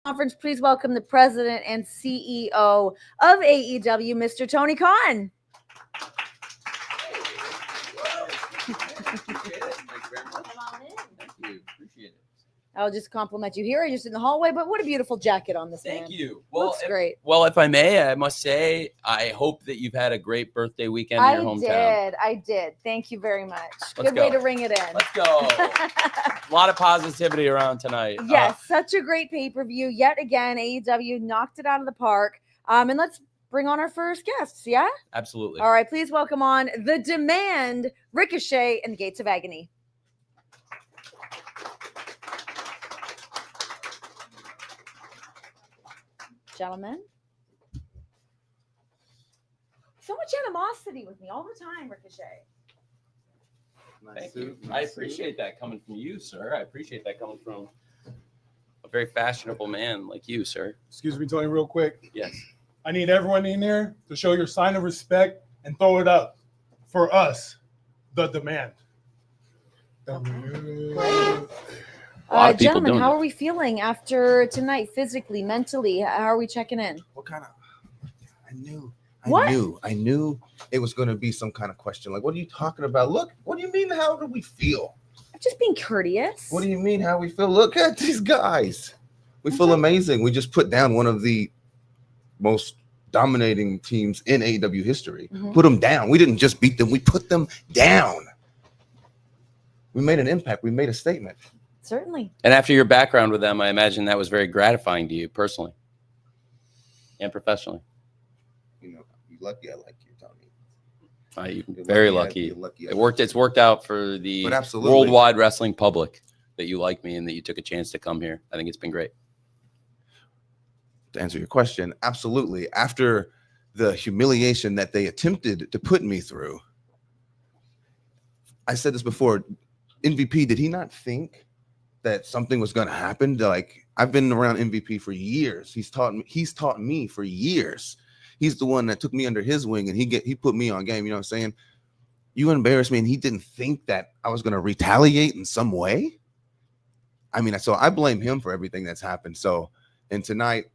conference, please welcome the president and CEO of AEW, Mr. Tony Kaun. I'll just compliment you here, just in the hallway. But what a beautiful jacket on this man. Thank you. Looks great. Well, if I may, I must say, I hope that you've had a great birthday weekend in your hometown. I did. Thank you very much. Let's Good go. way to ring it in. Let's go. A lot of positivity around tonight. Yes, such a great pay-per-view. Yet again, AEW knocked it out of the park. And let's bring on our first guests, yeah? Absolutely. All right, please welcome on the Demand, Ricochet, and the Gates of Agony. Gentlemen, so much animosity with me all the time, Ricochet. Thank you. I appreciate that coming from you, sir. I appreciate that coming from a very fashionable man like you, sir. Excuse me, Tony, real quick. Yes. I need everyone in there to show your sign of respect and throw it up for us, the Demand. Gentlemen, how are we feeling after tonight, physically, mentally? How are we checking in? What kind of? I knew it was going to be some kind of question. Like, what are you talking about? Look, what do you mean? How do we feel? I'm just being courteous. What do you mean? How we feel? Look at these guys. We feel amazing. We just put down one of the most dominating teams in AEW history. Put them down. We didn't just beat them. We put them down. We made an impact. We made a statement. Certainly. And after your background with them, I imagine that was very gratifying to you personally and professionally. You know, you're lucky I like you, Tony. You're very lucky. It's worked out for the worldwide wrestling public that you like me and that you took a chance to come here. I think it's been great. To answer your question, absolutely. After the humiliation that they attempted to put me through, I said this before, MVP, did he not think that something was going to happen? Like, I've been around MVP for years. He's taught me for years. He's the one that took me under his wing and he put me on game. You know what I'm saying? You embarrassed me, and he didn't think that I was going to retaliate in some way. I mean, so I blame him for everything that's happened. So, and tonight,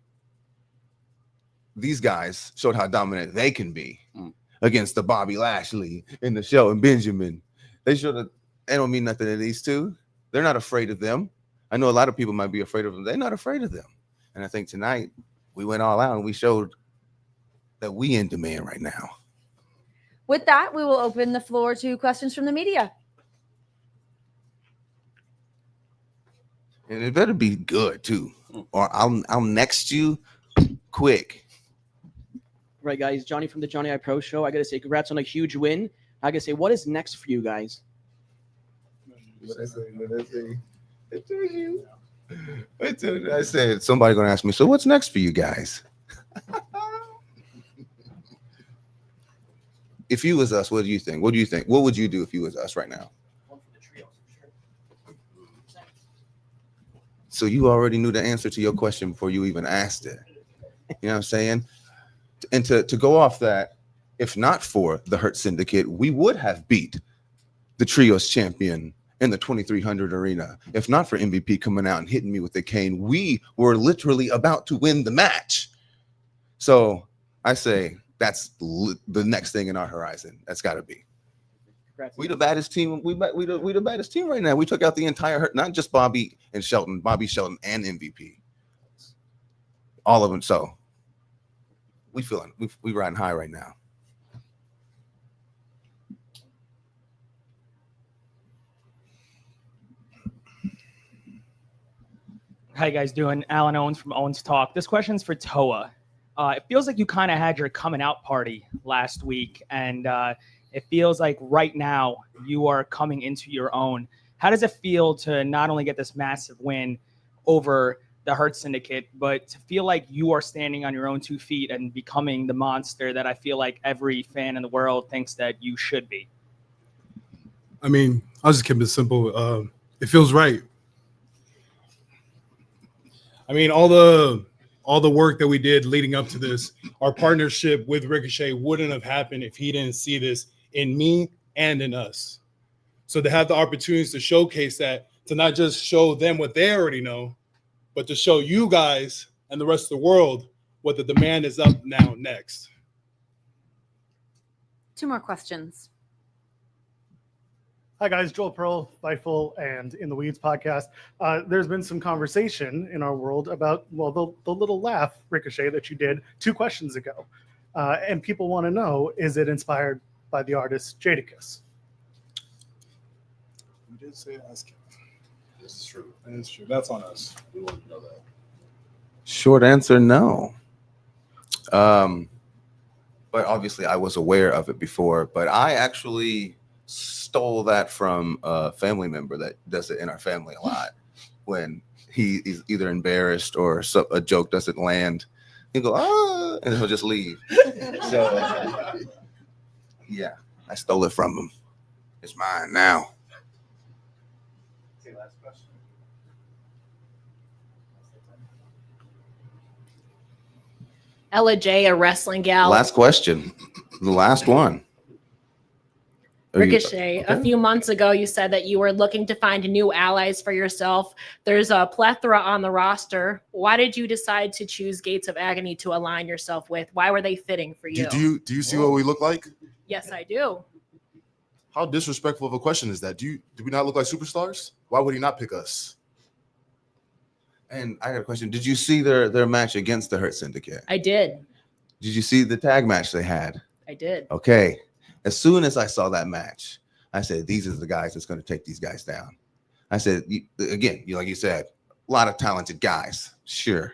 these guys showed how dominant they can be against the Bobby Lashley in the show and Benjamin. They don't mean nothing to these two. They're not afraid of them. I know a lot of people might be afraid of them. They're not afraid of them. And I think tonight we went all out and we showed that we in demand right now. With that, we will open the floor to questions from the media. And it better be good too, or I'll next you quick. Right, guys. Johnny from the Johnny I Pro Show. I gotta say, congrats on a huge win. I gotta say, what is next for you guys? I said, somebody gonna ask me, so what's next for you guys? If you was us, what do you think? What do you think? What would you do if you was us right now? So you already knew the answer to your question before you even asked it. You know what I'm saying? And to go off that, if not for the Hurt Syndicate, we would have beat the Trios champion in the 2300 arena. If not for MVP coming out and hitting me with the cane, we were literally about to win the match. So I say that's the next thing in our horizon. That's got to be. Congrats. We the baddest team. We the baddest team right now. We took out the entire Hurt, not just Bobby Shelton, and MVP. All of them. So we riding high right now. How you guys doing? Alan Owens from Owens Talk. This question's for Toa. It feels like you kind of had your coming out party last week, and it feels like right now you are coming into your own. How does it feel to not only get this massive win over the Hurt Syndicate, but to feel like you are standing on your own 2 feet and becoming the monster that I feel like every fan in the world thinks that you should be? I mean, I'll just keep it simple. It feels right. I mean, all the work that we did leading up to this, our partnership with Ricochet wouldn't have happened if he didn't see this in me and in us. So to have the opportunities to showcase that, to not just show them what they already know, but to show you guys and the rest of the world what the demand is up now next. 2 more questions. Hi guys, Joel Pearl, Fightful, and In the Weeds podcast. There's been some conversation in our world about, well, the little laugh, Ricochet, that you did 2 questions ago. And people want to know, is it inspired by the artist Jadakiss? You did say ask him. This is true. That is true. That's on us. We want to know that. Short answer, no. But obviously I was aware of it before, but I actually stole that from a family member that does it in our family a lot. When he's either embarrassed or a joke doesn't land, he'll go, ah, and he'll just leave. So, yeah, I stole it from him. It's mine now. Okay, last question. Ella J, a wrestling gal. Last question. The last one. Ricochet, Okay. a few months ago, you said that you were looking to find new allies for yourself. There's a plethora on the roster. Why did you decide to choose Gates of Agony to align yourself with? Why were they fitting for you? Do you see what we look like? Yes, I do. How disrespectful of a question is that? Do we not look like superstars? Why would he not pick us? And I got a question. Did you see their match against the Hurt Syndicate? I did. Did you see the tag match they had? I did. Okay. As soon as I saw that match, I said, these are the guys that's going to take these guys down. I said, again, like you said, a lot of talented guys, sure.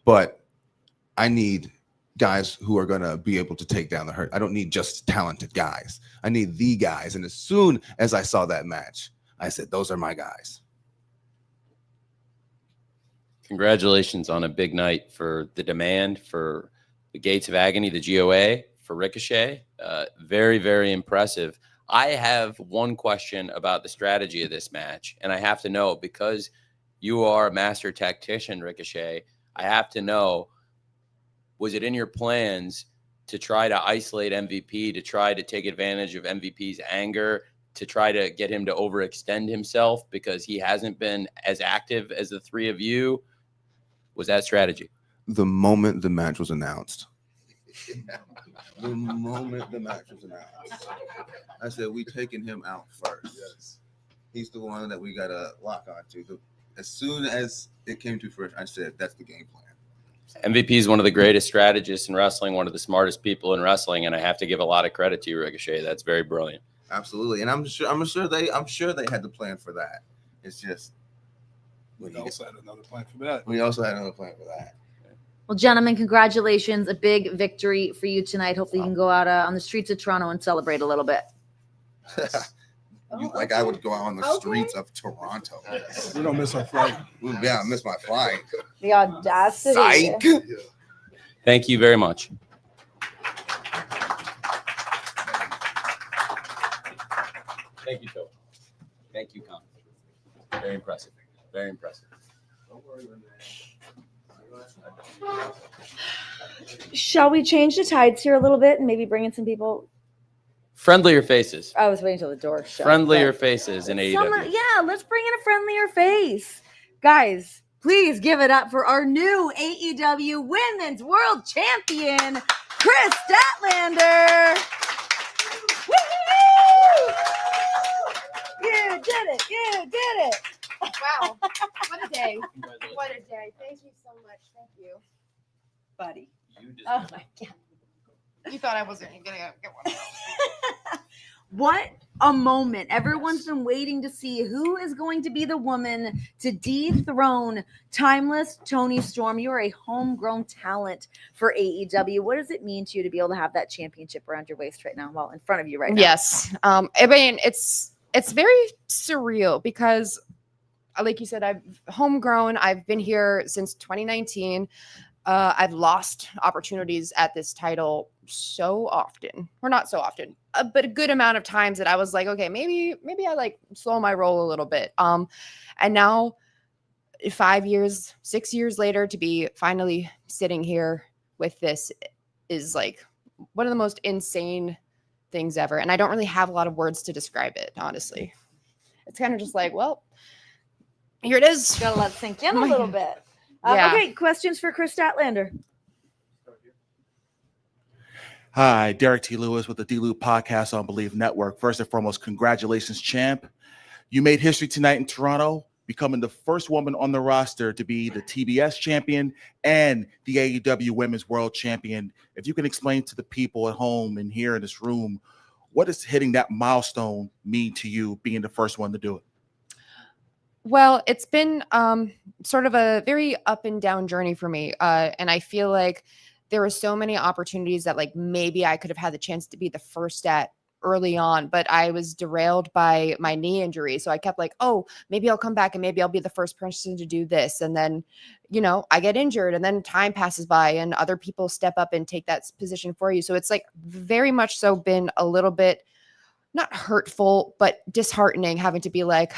But I need guys who are going to be able to take down the Hurt. I don't need just talented guys. I need the guys. And as soon as I saw that match, I said, those are my guys. Congratulations on a big night for the demand, for the Gates of Agony, the GOA, for Ricochet. Very, very impressive. I have one question about the strategy of this match, and I have to know, because you are a master tactician, Ricochet, I have to know, was it in your plans to try to isolate MVP, to try to take advantage of MVP's anger, to try to get him to overextend himself because he hasn't been as active as the 3 of you? Was that strategy? The moment the match was announced. The moment the match was announced, I said, we taking him out first. Yes. He's the one that we got to lock onto. As soon as it came to fruition, I said, that's the game plan. MVP is one of the greatest strategists in wrestling, one of the smartest people in wrestling, and I have to give a lot of credit to you, Ricochet. That's very brilliant. Absolutely. And I'm sure they had the plan for that. It's just We also had another plan for that. Well, gentlemen, congratulations. A big victory for you tonight. Hopefully you can go out on the streets of Toronto and celebrate a little bit. I would go out on the streets of Toronto. We don't miss our flight. Yeah, I missed my flight. The audacity. Psych. Thank you very much. Thank you, Phil. Thank you, Kaun. Very impressive. Very impressive. Don't worry, Shall we change the tides here a little bit and maybe bring in some people? Friendlier faces. I was waiting till the door shut. Friendlier faces in AEW. Yeah, let's bring in a friendlier face. Guys, please give it up for our new AEW Women's World Champion, Kris Statlander. Woo-hoo! You did it. You did it. Wow. What a day. What a day. Thank you so much. Thank you. Buddy. Oh my God. You thought I wasn't going to get one. What a moment. Everyone's been waiting to see who is going to be the woman to dethrone Timeless Toni Storm. You're a homegrown talent for AEW. What does it mean to you to be able to have that championship around your waist right now? Well, in front of you right now. Yes. I mean, it's very surreal because, like you said, I've homegrown. I've been here since 2019. I've lost opportunities at this title so often, or not so often, but a good amount of times that I was like, okay, maybe I like slow my roll a little bit. And now 5 years, 6 years later, to be finally sitting here with this is like one of the most insane things ever. And I don't really have a lot of words to describe it, honestly. It's kind of just like, well, here it is. Gotta let it sink in a My- little bit. Yeah. Okay, questions for Kris Statlander. Hi, Derek T. Lewis with the D-Loop podcast on Believe Network. First and foremost, congratulations, champ. You made history tonight in Toronto, becoming the first woman on the roster to be the TBS champion and the AEW Women's World Champion. If you can explain to the people at home and here in this room, what does hitting that milestone mean to you, being the first one to do it? Well, it's been sort of a very up and down journey for me. And I feel like there were so many opportunities that like maybe I could have had the chance to be the first at early on, but I was derailed by my knee injury. So I kept like, oh, maybe I'll come back and maybe I'll be the first person to do this. And then, you know, I get injured and then time passes by and other people step up and take that position for you. So it's like very much so been a little bit not hurtful, but disheartening having to be like,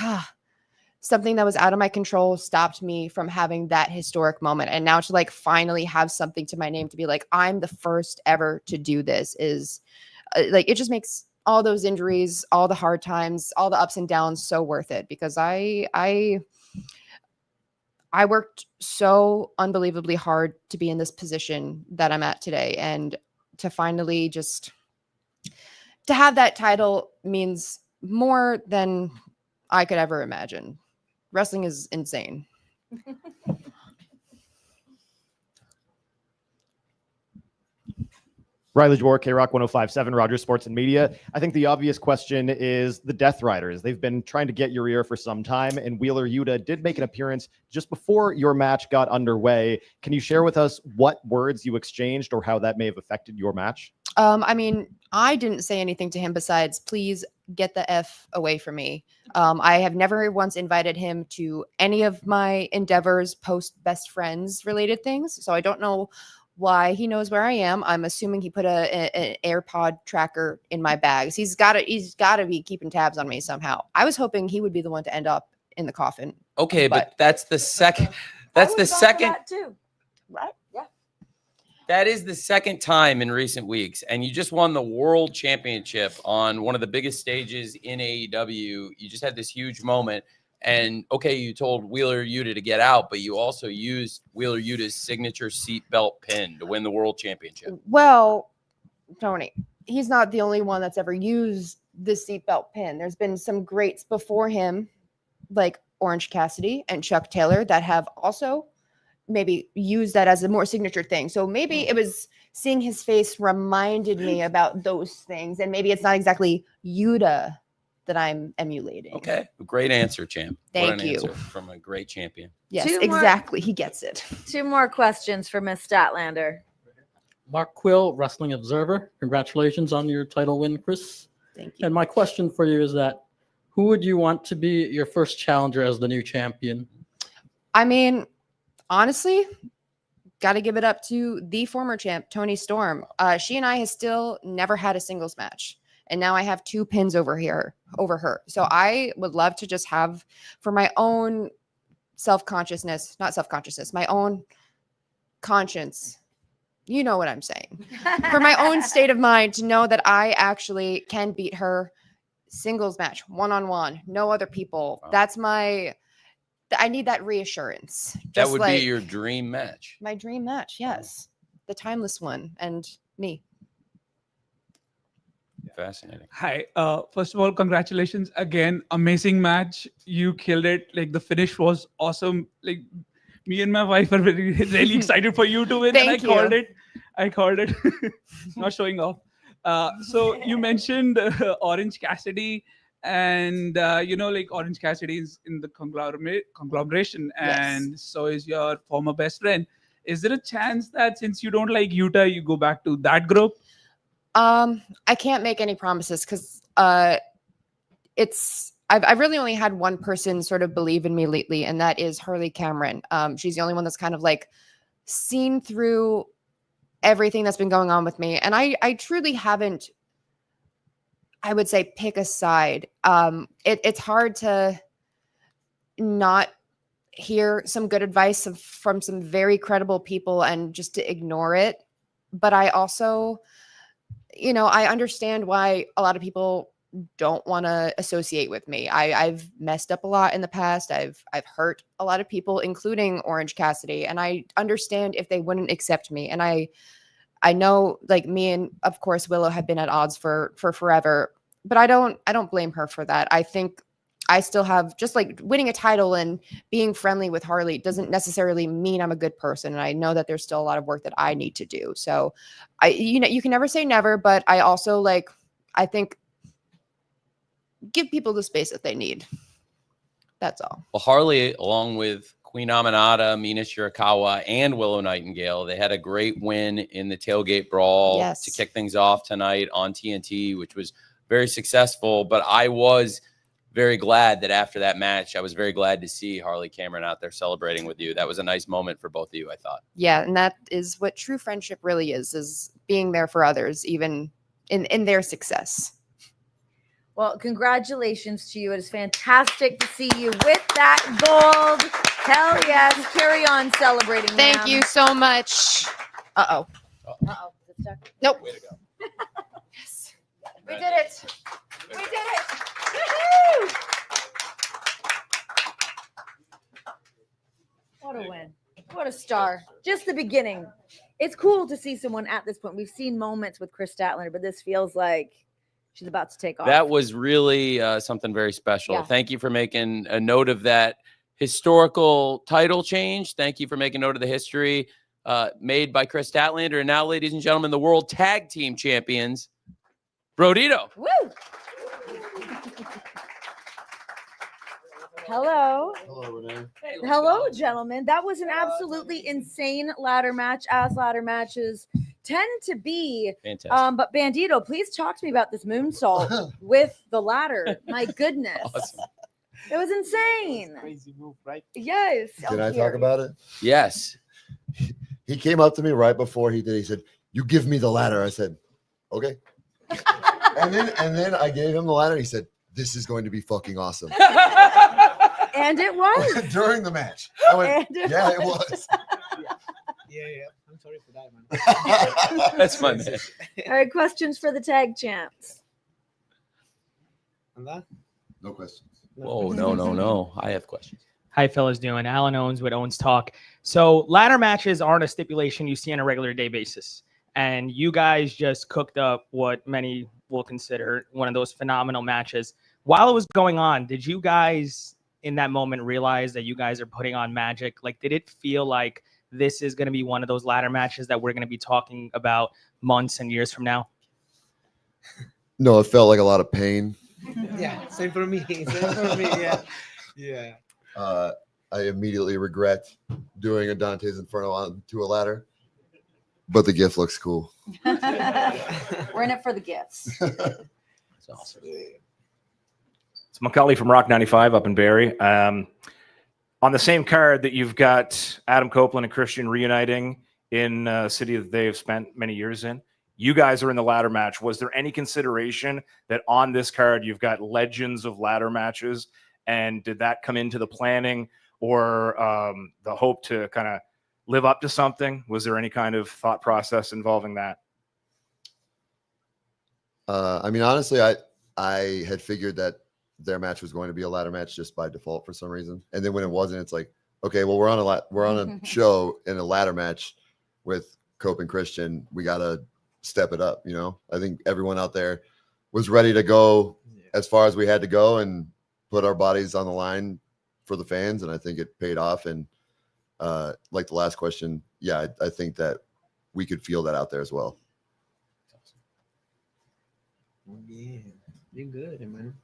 something that was out of my control stopped me from having that historic moment. And now to like finally have something to my name to be like, I'm the first ever to do this is like, it just makes all those injuries, all the hard times, all the ups and downs so worth it, because I worked so unbelievably hard to be in this position that I'm at today. And to finally just to have that title means more than I could ever imagine. Wrestling is insane. Riley Jawar, K-Rock 105.7, Rogers Sports and Media. I think the obvious question is the Death Riders. They've been trying to get your ear for some time, and Wheeler Yuta did make an appearance just before your match got underway. Can you share with us what words you exchanged or how that may have affected your match? I mean, I didn't say anything to him besides, please get the F away from me. I have never once invited him to any of my endeavors, post best friends related things. So I don't know why he knows where I am. I'm assuming he put an AirPod tracker in my bags. He's got to be keeping tabs on me somehow. I was hoping he would be the one to end up in the coffin. Okay, but that's the second. That's the second. That too. Right? Yeah. That is the second time in recent weeks, and you just won the world championship on one of the biggest stages in AEW. You just had this huge moment, and okay, you told Wheeler Yuta to get out, but you also used Wheeler Yuta's signature seatbelt pin to win the world championship. Well, Tony, he's not the only one that's ever used the seatbelt pin. There's been some greats before him, like Orange Cassidy and Chuck Taylor, that have also maybe use that as a more signature thing. So maybe it was seeing his face reminded me about those things. And maybe it's not exactly Yuta that I'm emulating. Okay. Great answer, champ. Thank you. Answer from a great champion. Yes, Two more- exactly. He gets it. Two more questions for Miss Statlander. Mark Quill, Wrestling Observer. Congratulations on your title win, Kris. Thank you. And my question for you is that who would you want to be your first challenger as the new champion? I mean, honestly, got to give it up to the former champ, Toni Storm. She and I have still never had a singles match. And now I have 2 pins over her. So I would love to just have, for my own my own conscience. You know what I'm saying. For my own state of mind, to know that I actually can beat her singles match, one-on-one, no other people. Wow. I need that reassurance. That would be your dream match. My dream match, yes. The timeless one and me. Fascinating. Hi. First of all, congratulations again. Amazing match. You killed it. Like the finish was awesome. Like me and my wife are really excited for you to win. Thank you. I called it. Not showing off. So you mentioned Orange Cassidy, and like Orange Cassidy is in the conglomeration, and yes, so is your former best friend. Is there a chance that since you don't like Yuta, you go back to that group? I can't make any promises because I've really only had one person sort of believe in me lately, and that is Hurley Cameron. She's the only one that's kind of like seen through everything that's been going on with me. And I truly haven't, I would say, pick a side. It's hard to not hear some good advice from some very credible people and just to ignore it. But I also, I understand why a lot of people don't want to associate with me. I've messed up a lot in the past. I've hurt a lot of people, including Orange Cassidy, and I understand if they wouldn't accept me. And I know, like, me and of course Willow have been at odds for forever, but I don't blame her for that. I think I still have, just like winning a title and being friendly with Harley doesn't necessarily mean I'm a good person. And I know that there's still a lot of work that I need to do. So you can never say never, but I also I think give people the space that they need. That's all. Well, Harley, along with Queen Aminata, Mina Shirakawa, and Willow Nightingale, they had a great win in the tailgate brawl to kick things off tonight on TNT, which was very successful. But I was very glad that after that match, I was very glad to see Harley Cameron out there celebrating with you. That was a nice moment for both of you, I thought. Yeah, and that is what true friendship really is being there for others, even in their success. Well, congratulations to you. It is fantastic to see you with that gold. Hell yes. Carry on celebrating. Thank you so much. Uh-oh. Uh-oh. Is it stuck? Nope. Way to go. Yes. We did it. We did it. Woo-hoo! What a win. What a star. Just the beginning. It's cool to see someone at this point. We've seen moments with Kris Statlander, but this feels like she's about to take off. That was really something very special. Yeah. Thank you for making a note of that historical title change. Thank you for making note of the history made by Kris Statlander. And now, ladies and gentlemen, the World Tag Team Champions, Brodido. Woo! Hello. Hello, Renee. Hello, gentlemen. That was an absolutely insane ladder match, as ladder matches tend to be. Fantastic. But Bandido, please talk to me about this moonsault with the ladder. My goodness. Awesome. It was insane. Crazy move, right? Yes. Can I talk about it? Yes. He came up to me right before he did. He said, "You give me the ladder." I said, "Okay." and then I gave him the ladder. He said, "This is going to be fucking awesome." And it was. During the match. I went, yeah, it was. Yeah. I'm sorry for that, man. That's my man. All right, questions for the tag champs. No questions. Whoa, no. I have questions. How you fellas doing? Alan Owens with Owens Talk. So ladder matches aren't a stipulation you see on a regular day basis. And you guys just cooked up what many will consider one of those phenomenal matches. While it was going on, did you guys in that moment realize that you guys are putting on magic? Like, did it feel like this is going to be one of those ladder matches that we're going to be talking about months and years from now? No, it felt like a lot of pain. Yeah, same for me. Yeah. I immediately regret doing a Dante's Inferno onto a ladder, but the gift looks cool. We're in it for the gifts. That's awesome. It's Macaulay from Rock 95 up in Barrie. On the same card that you've got Adam Copeland and Christian reuniting in a city that they've spent many years in, you guys are in the ladder match. Was there any consideration that on this card you've got legends of ladder matches? And did that come into the planning or the hope to kind of live up to something? Was there any kind of thought process involving that? I mean, honestly, I had figured that their match was going to be a ladder match just by default for some reason. And then when it wasn't, it's like, okay, well, we're on a show in a ladder match with Cope and Christian. We got to step it up. You know, I think everyone out there was ready to go as far as we had to go and put our bodies on the line for the fans. And I think it paid off. And like the last question, yeah, I think that we could feel that out there as well. Yeah, you're good, man.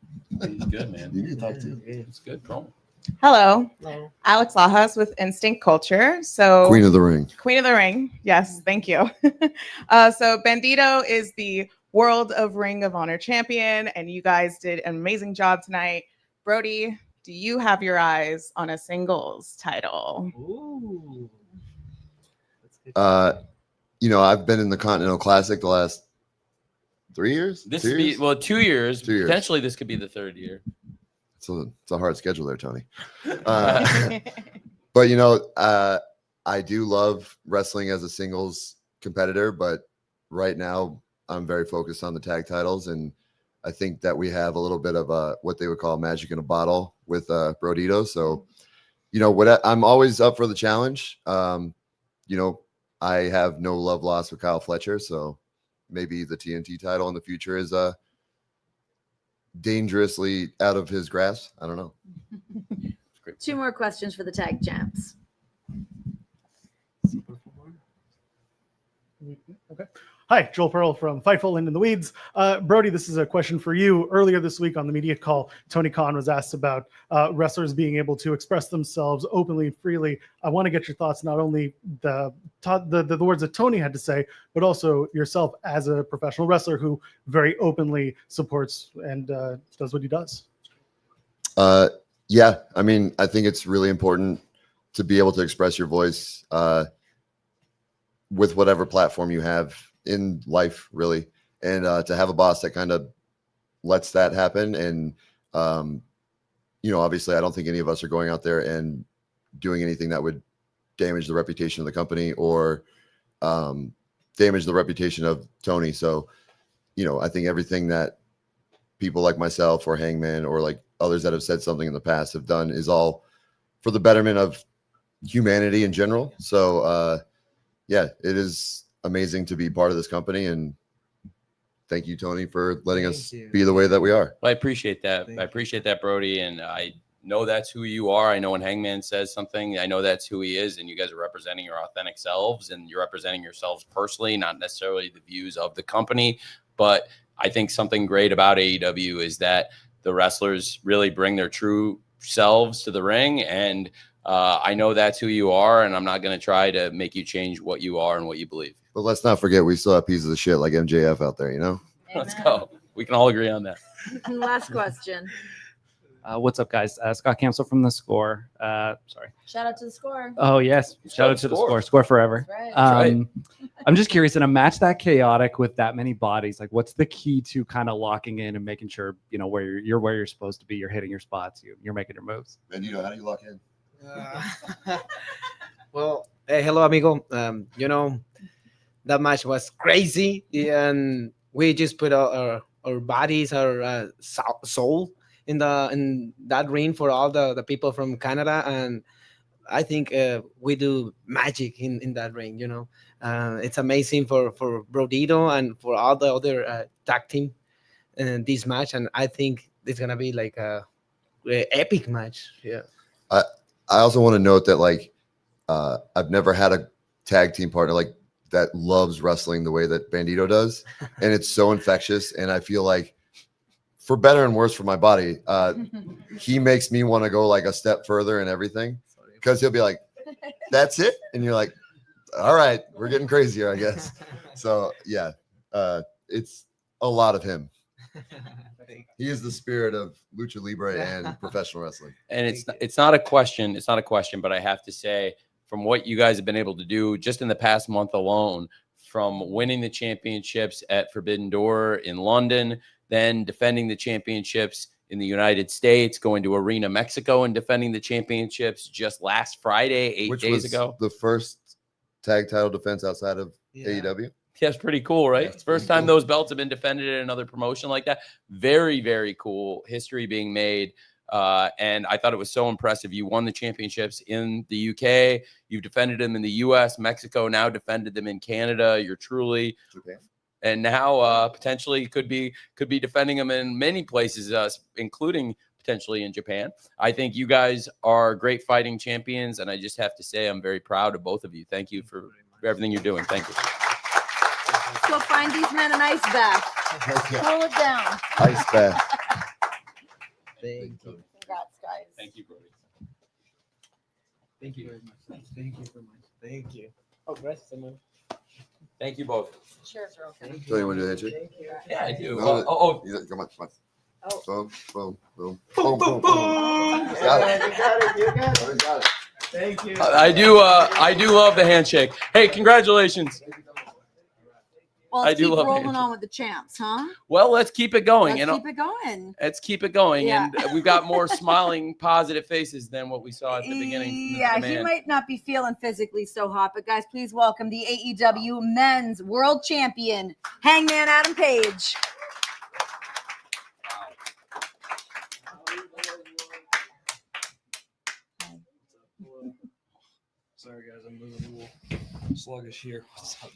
He's good, man. You need to talk to. It's good, bro. Hello. Hello. Alex Lajas with Instinct Culture. So Queen of the Ring. Queen of the Ring. Yes, thank you. So Bandido is the World of Ring of Honor champion, and you guys did an amazing job tonight. Brody, do you have your eyes on a singles title? Ooh. You know, I've been in the Continental Classic the last 3 years. This 2 would be years? 2 years. 2 years. Potentially, this could be the third year. It's a hard schedule there, Tony. But you know, I do love wrestling as a singles competitor, but right now I'm very focused on the tag titles, and I think that we have a little bit of what they would call magic in a bottle with Brodido. So, I'm always up for the challenge. I have no love lost with Kyle Fletcher, so maybe the TNT title in the future is dangerously out of his grasp. I don't know. 2 more questions for the tag champs. Okay. Hi, Joel Pearl from Fightful and in the Weeds. Brody, this is a question for you. Earlier this week on the media call, Tony Khan was asked about wrestlers being able to express themselves openly and freely. I want to get your thoughts, not only the words that Tony had to say, but also yourself as a professional wrestler who very openly supports and does what he does. Yeah, I mean, I think it's really important to be able to express your voice with whatever platform you have in life, really, and to have a boss that kind of lets that happen. And obviously I don't think any of us are going out there and doing anything that would damage the reputation of the company or damage the reputation of Tony. So I think everything that people like myself or Hangman or like others that have said something in the past have done is all for the betterment of humanity in general. So yeah, it is amazing to be part of this company, and thank you, Tony, for letting us be the way that we are. Well, I appreciate that. I appreciate that, Brody, and I know that's who you are. I know when Hangman says something, I know that's who he is, and you guys are representing your authentic selves, and you're representing yourselves personally, not necessarily the views of the company. But I think something great about AEW is that the wrestlers really bring their true selves to the ring, and I know that's who you are, and I'm not going to try to make you change what you are and what you believe. But let's not forget, we still have pieces of shit like MJF out there, Let's go. We can all agree on that. Last question. What's up, guys? Scott Cancel from The Score. Sorry. Shout out to The Score. Oh, yes. Shout out to The Score. Score forever. Right. I'm just curious, in a match that chaotic with that many bodies, like what's the key to kind of locking in and making sure, where you're where you're supposed to be, you're hitting your spots, you're making your moves? Bandido, how do you lock in? Well, hey, hello, amigo. That match was crazy, and we just put our bodies, our soul in that ring for all the people from Canada, and I think we do magic in that ring. It's amazing for Brodido and for all the other tag team in this match, and I think it's gonna be like a epic match. Yeah. I also want to note that I've never had a tag team partner that loves wrestling the way that Bandido does, and it's so infectious. And I feel like, for better and worse for my body, he makes me want to go a step further in everything, because he'll be like, "That's it," and you're like, "All right, we're getting crazier, I guess." So yeah, it's a lot of him. He is the spirit of lucha libre and professional wrestling. And it's not a question. It's not a question, but I have to say, from what you guys have been able to do just in the past month alone, from winning the championships at Forbidden Door in London, then defending the championships in the United States, going to Arena Mexico and defending the championships just last Friday, 8 days ago. The first tag title defense outside of AEW. Yeah, it's pretty cool, right? It's the first time those belts have been defended at another promotion like that. Very, very cool history being made. And I thought it was so impressive. You won the championships in the UK. You've defended them in the US, Mexico, now defended them in Canada. You're truly Japan. And now potentially could be defending them in many places, including potentially in Japan. I think you guys are great fighting champions, and I just have to say I'm very proud of both of you. Thank you for everything you're doing. Thank you. Go find these men an ice bath. Cool it down. Ice bath. Thank you. Congrats, guys. Thank you, Brody. Thank you very much. Thank you very much. Thank you. Oh, gracias, someone. Thank you both. Cheers are okay. So you want to do that shit? Thank you. Yeah, I do. No, come on. Oh. Boom, boom, boom. Boom, boom, boom. Got it. You got it. Got it. Thank you. I do love the handshake. Hey, congratulations. Well, let's keep rolling on with the champs, huh? Well, let's keep it going. Let's keep it going. Let's keep it going. Yeah. And we've got more smiling, positive faces than what we saw at the beginning. Yeah, he might not be feeling physically so hot, but guys, please welcome the AEW Men's World Champion, Hangman Adam Page. Sorry, guys, I'm moving a little sluggish here.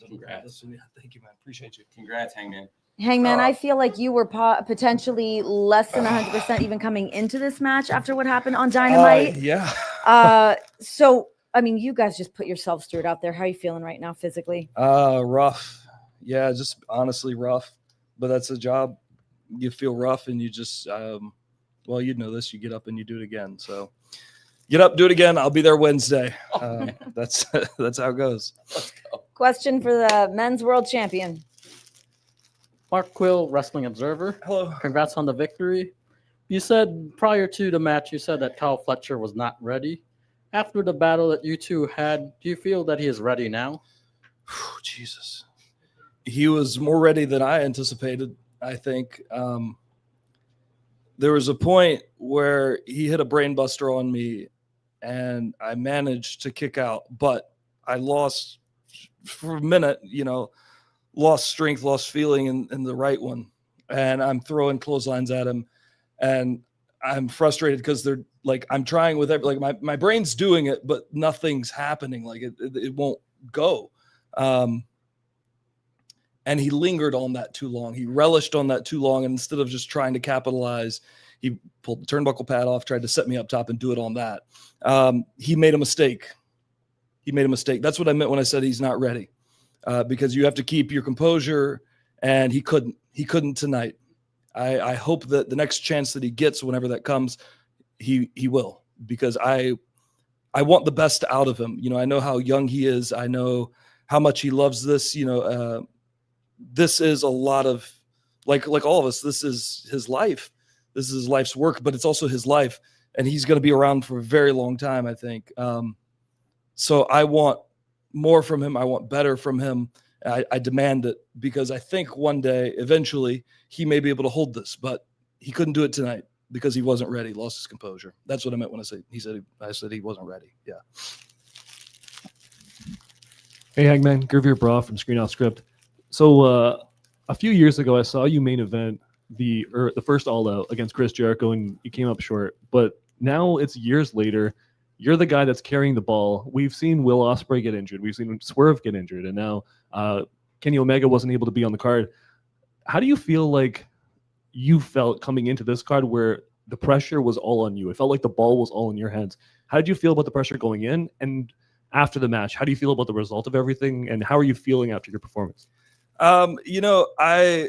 Congrats. Thank you, man. Appreciate you. Congrats, Hangman. Hangman, I feel like you were potentially less than 100% even coming into this match after what happened on Dynamite. Yeah. So, I mean, you guys just put yourselves through it out there. How are you feeling right now physically? Rough. Yeah, just honestly rough. But that's the job. You feel rough and you just, well, you know this. You get up and you do it again. So get up, do it again. I'll be there Wednesday. That's how it goes. Question for the men's world champion. Mark Quill, Wrestling Observer. Hello. Congrats on the victory. You said prior to the match, you said that Kyle Fletcher was not ready. After the battle that you two had, do you feel that he is ready now? Jesus. He was more ready than I anticipated, I think. There was a point where he hit a brain buster on me, and I managed to kick out, but I lost for a minute, lost strength, lost feeling in the right one. And I'm throwing clotheslines at him, and I'm frustrated because they're like, I'm trying with every, like my brain's doing it, but nothing's happening. Like it won't go. And he lingered on that too long. He relished on that too long. And instead of just trying to capitalize, he pulled the turnbuckle pad off, tried to set me up top and do it on that. He made a mistake. That's what I meant when I said he's not ready. Because you have to keep your composure, and he couldn't tonight. I hope that the next chance that he gets, whenever that comes, he will, because I want the best out of him. I know how young he is. I know how much he loves this. This is a lot of, like all of us, this is his life. This is his life's work, but it's also his life, and he's going to be around for a very long time, I think. So I want more from him. I want better from him. I demand it, because I think one day, eventually, he may be able to hold this, but he couldn't do it tonight because he wasn't ready, lost his composure. That's what I meant when I said he wasn't ready. Yeah. Hey, Hangman, Gervier Bra from Screen Off Script. So a few years ago, I saw you main event the first All Out against Chris Jericho, and you came up short. But now it's years later. You're the guy that's carrying the ball. We've seen Will Ospreay get injured. We've seen Swerve get injured. And now Kenny Omega wasn't able to be on the card. How do you feel like you felt coming into this card where the pressure was all on you? It felt like the ball was all in your hands. How did you feel about the pressure going in? And after the match, how do you feel about the result of everything? And how are you feeling after your performance? I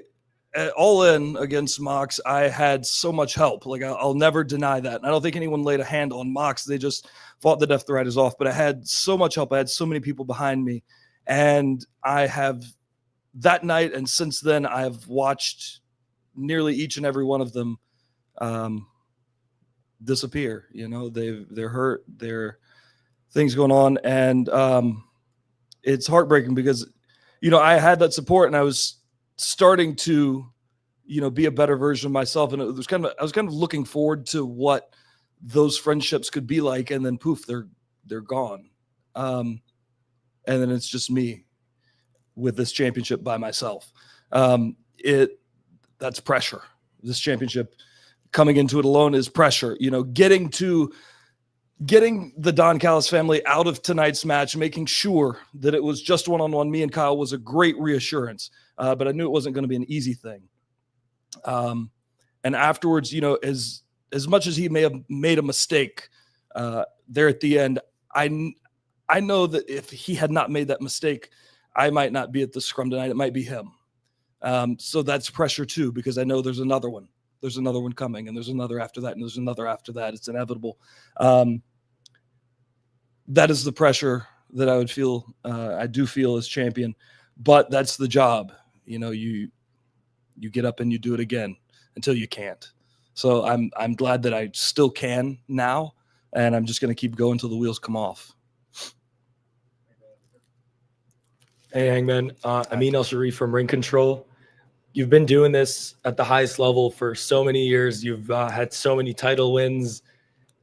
all in against Mox, I had so much help. Like I'll never deny that. And I don't think anyone laid a hand on Mox. They just fought the Death Riders off. But I had so much help. I had so many people behind me. And I have that night, and since then, I've watched nearly each and every one of them disappear. They're hurt. There things going on. And it's heartbreaking because, I had that support, and I was starting to, be a better version of myself. And I was kind of looking forward to what those friendships could be like. And then poof, they're gone. And then it's just me with this championship by myself. That's pressure. This championship, coming into it alone, is pressure. Getting the Don Callis family out of tonight's match, making sure that it was just one-on-one, me and Kyle, was a great reassurance. But I knew it wasn't going to be an easy thing. And afterwards, as much as he may have made a mistake there at the end, I know that if he had not made that mistake, I might not be at the scrum tonight. It might be him. So that's pressure too, because I know there's another one. There's another one coming, and there's another after that, and there's another after that. It's inevitable. That is the pressure that I would feel. I do feel as champion, but that's the job. You get up and you do it again until you can't. So I'm glad that I still can now, and I'm just going to keep going until the wheels come off. Hey, Hangman. Amin El-Sharif from Ring Control. You've been doing this at the highest level for so many years. You've had so many title wins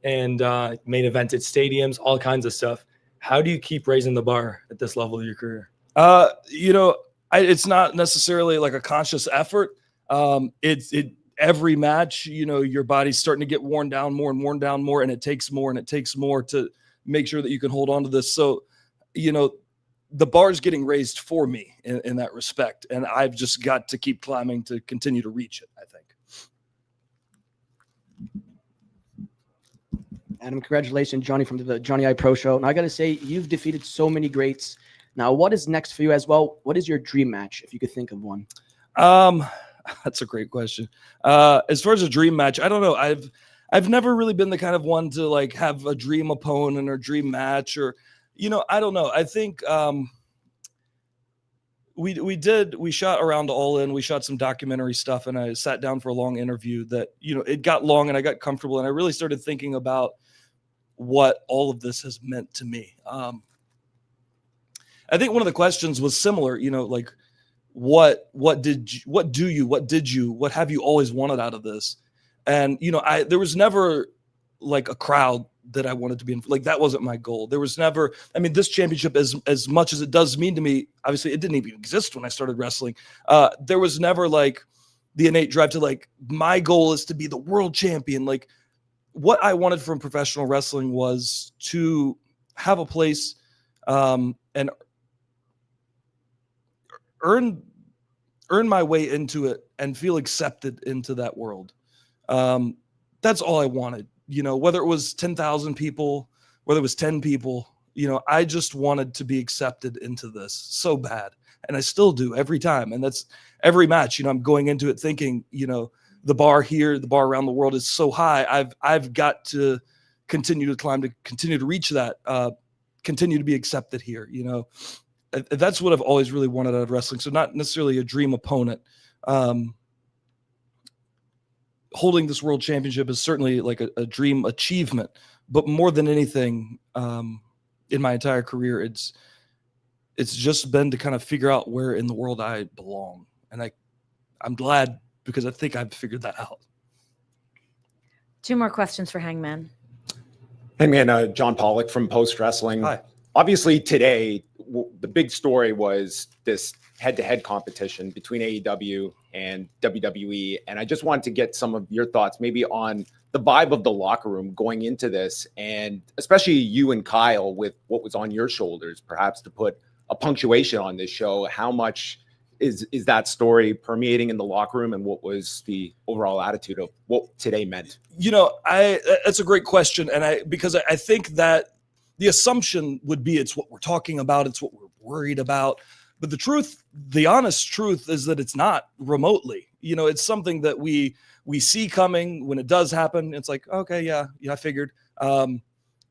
and main evented stadiums, all kinds of stuff. How do you keep raising the bar at this level of your career? It's not necessarily like a conscious effort. Every match, your body's starting to get worn down more and worn down more, and it takes more and it takes more to make sure that you can hold on to this. So, the bar is getting raised for me in that respect. And I've just got to keep climbing to continue to reach it, I think. Adam, congratulations, Johnny, from the Johnny I Pro Show. And I got to say, you've defeated so many greats. Now, what is next for you as well? What is your dream match, if you could think of one? That's a great question. As far as a dream match, I don't know. I've never really been the kind of one to like have a dream opponent or dream match, or I don't know. I think we shot around All In. We shot some documentary stuff, and I sat down for a long interview that it got long, and I got comfortable, and I really started thinking about what all of this has meant to me. I think one of the questions was similar, like what have you always wanted out of this? And there was never like a crowd that I wanted to be in. Like, that wasn't my goal. There was never, this championship, as much as it does mean to me, obviously it didn't even exist when I started wrestling. There was never like the innate drive to like, my goal is to be the world champion. Like, what I wanted from professional wrestling was to have a place and earn my way into it and feel accepted into that world. That's all I wanted. Whether it was 10,000 people, whether it was 10 people, I just wanted to be accepted into this so bad. And I still do every time. And that's every match, I'm going into it thinking, the bar here, the bar around the world is so high. I've got to continue to climb, to continue to reach that, continue to be accepted here. That's what I've always really wanted out of wrestling. So not necessarily a dream opponent. Holding this world championship is certainly like a dream achievement, but more than anything, in my entire career, it's just been to kind of figure out where in the world I belong. And I'm glad, because I think I've figured that out. 2 more questions for Hangman. Hangman, John Pollock from Post Wrestling. Hi. Obviously today, the big story was this head-to-head competition between AEW and WWE. And I just wanted to get some of your thoughts maybe on the vibe of the locker room going into this, and especially you and Kyle with what was on your shoulders, perhaps to put a punctuation on this show. How much is that story permeating in the locker room, and what was the overall attitude of what today meant? That's a great question. And because I think that the assumption would be it's what we're talking about, it's what we're worried about. But the honest truth is that it's not remotely. It's something that we see coming. When it does happen, it's like, okay, yeah, I figured.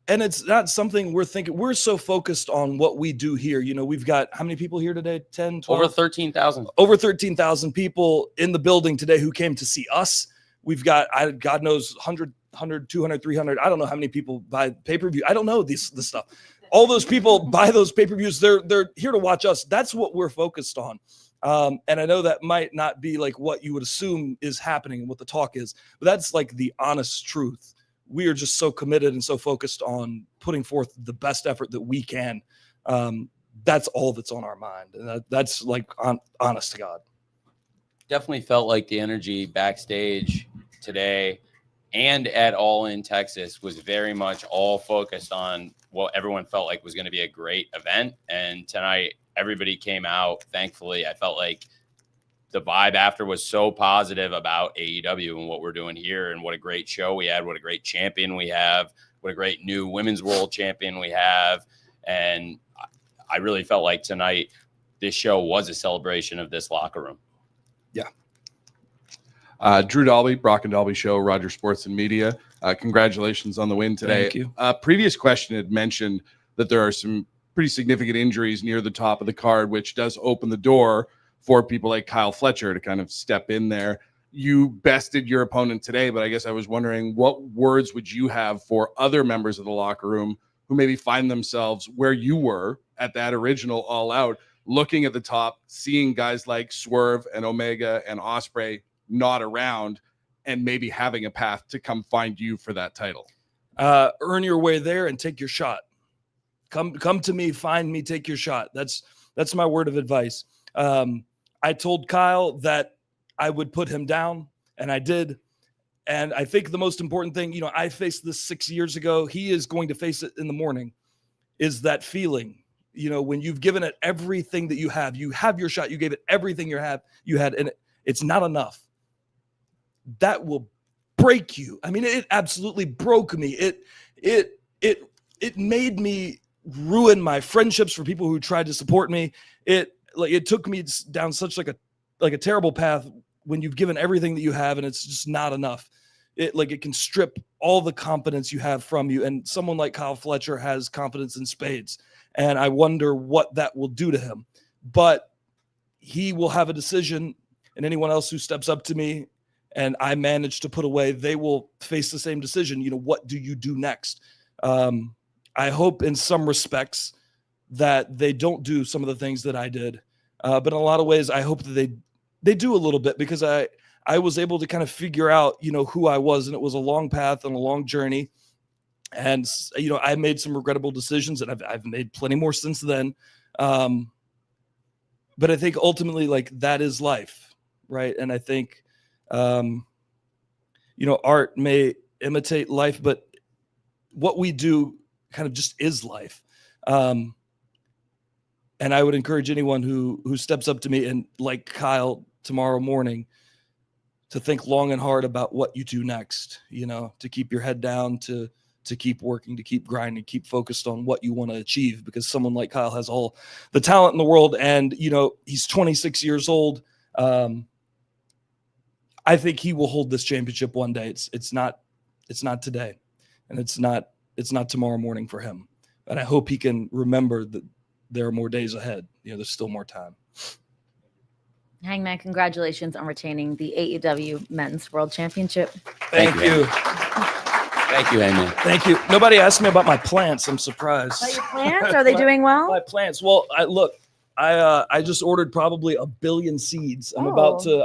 And it's not something we're thinking. We're so focused on what we do here. We've got how many people here today? 10, 12? Over 13,000. Over 13,000 people in the building today who came to see us. We've got, God knows, 100, 200, 300. I don't know how many people buy pay-per-view. I don't know this stuff. All those people buy those pay-per-views. They're here to watch us. That's what we're focused on. And I know that might not be like what you would assume is happening and what the talk is, but that's like the honest truth. We are just so committed and so focused on putting forth the best effort that we can. That's all that's on our mind. And that's like honest to God. Definitely felt like the energy backstage today and at All In Texas was very much all focused on what everyone felt like was going to be a great event. And tonight, everybody came out. Thankfully, I felt like the vibe after was so positive about AEW and what we're doing here, and what a great show we had, what a great champion we have, what a great new women's world champion we have. And I really felt like tonight, this show was a celebration of this locker room. Yeah. Drew Dalby, Brock and Dalby Show, Rogers Sports and Media. Congratulations on the win today. Thank you. Previous question had mentioned that there are some pretty significant injuries near the top of the card, which does open the door for people like Kyle Fletcher to kind of step in there. You bested your opponent today, but I guess I was wondering, what words would you have for other members of the locker room who maybe find themselves where you were at that original All Out, looking at the top, seeing guys like Swerve and Omega and Ospreay not around, and maybe having a path to come find you for that title? Earn your way there and take your shot. Come to me, find me, take your shot. That's my word of advice. I told Kyle that I would put him down, and I did. And I think the most important thing, I faced this 6 years ago. He is going to face it in the morning, is that feeling, when you've given it everything that you have your shot, you gave it everything you had, and it's not enough. That will break you. I mean, it absolutely broke me. It made me ruin my friendships for people who tried to support me. It took me down such like a terrible path when you've given everything that you have and it's just not enough. It can strip all the confidence you have from you. And someone like Kyle Fletcher has confidence in spades. And I wonder what that will do to him. But he will have a decision, and anyone else who steps up to me and I manage to put away, they will face the same decision. What do you do next? I hope in some respects that they don't do some of the things that I did. But in a lot of ways, I hope that they do a little bit, because I was able to kind of figure out, who I was, and it was a long path and a long journey. And, I made some regrettable decisions, and I've made plenty more since then. But I think ultimately, that is life, right? And I think, art may imitate life, but what we do kind of just is life. And I would encourage anyone who steps up to me, and like Kyle tomorrow morning, to think long and hard about what you do next, to keep your head down, to keep working, to keep grinding, keep focused on what you want to achieve, because someone like Kyle has all the talent in the world. And, he's 26 years old. I think he will hold this championship one day. It's not today, and it's not tomorrow morning for him. And I hope he can remember that there are more days ahead. There's still more time. Hangman, congratulations on retaining the AEW Men's World Championship. Thank you. Thank you, Hangman. Thank you. Nobody asked me about my plants. I'm surprised. About your plants? Are they doing well? My plants. Well, I just ordered probably 1 billion seeds. I'm about to.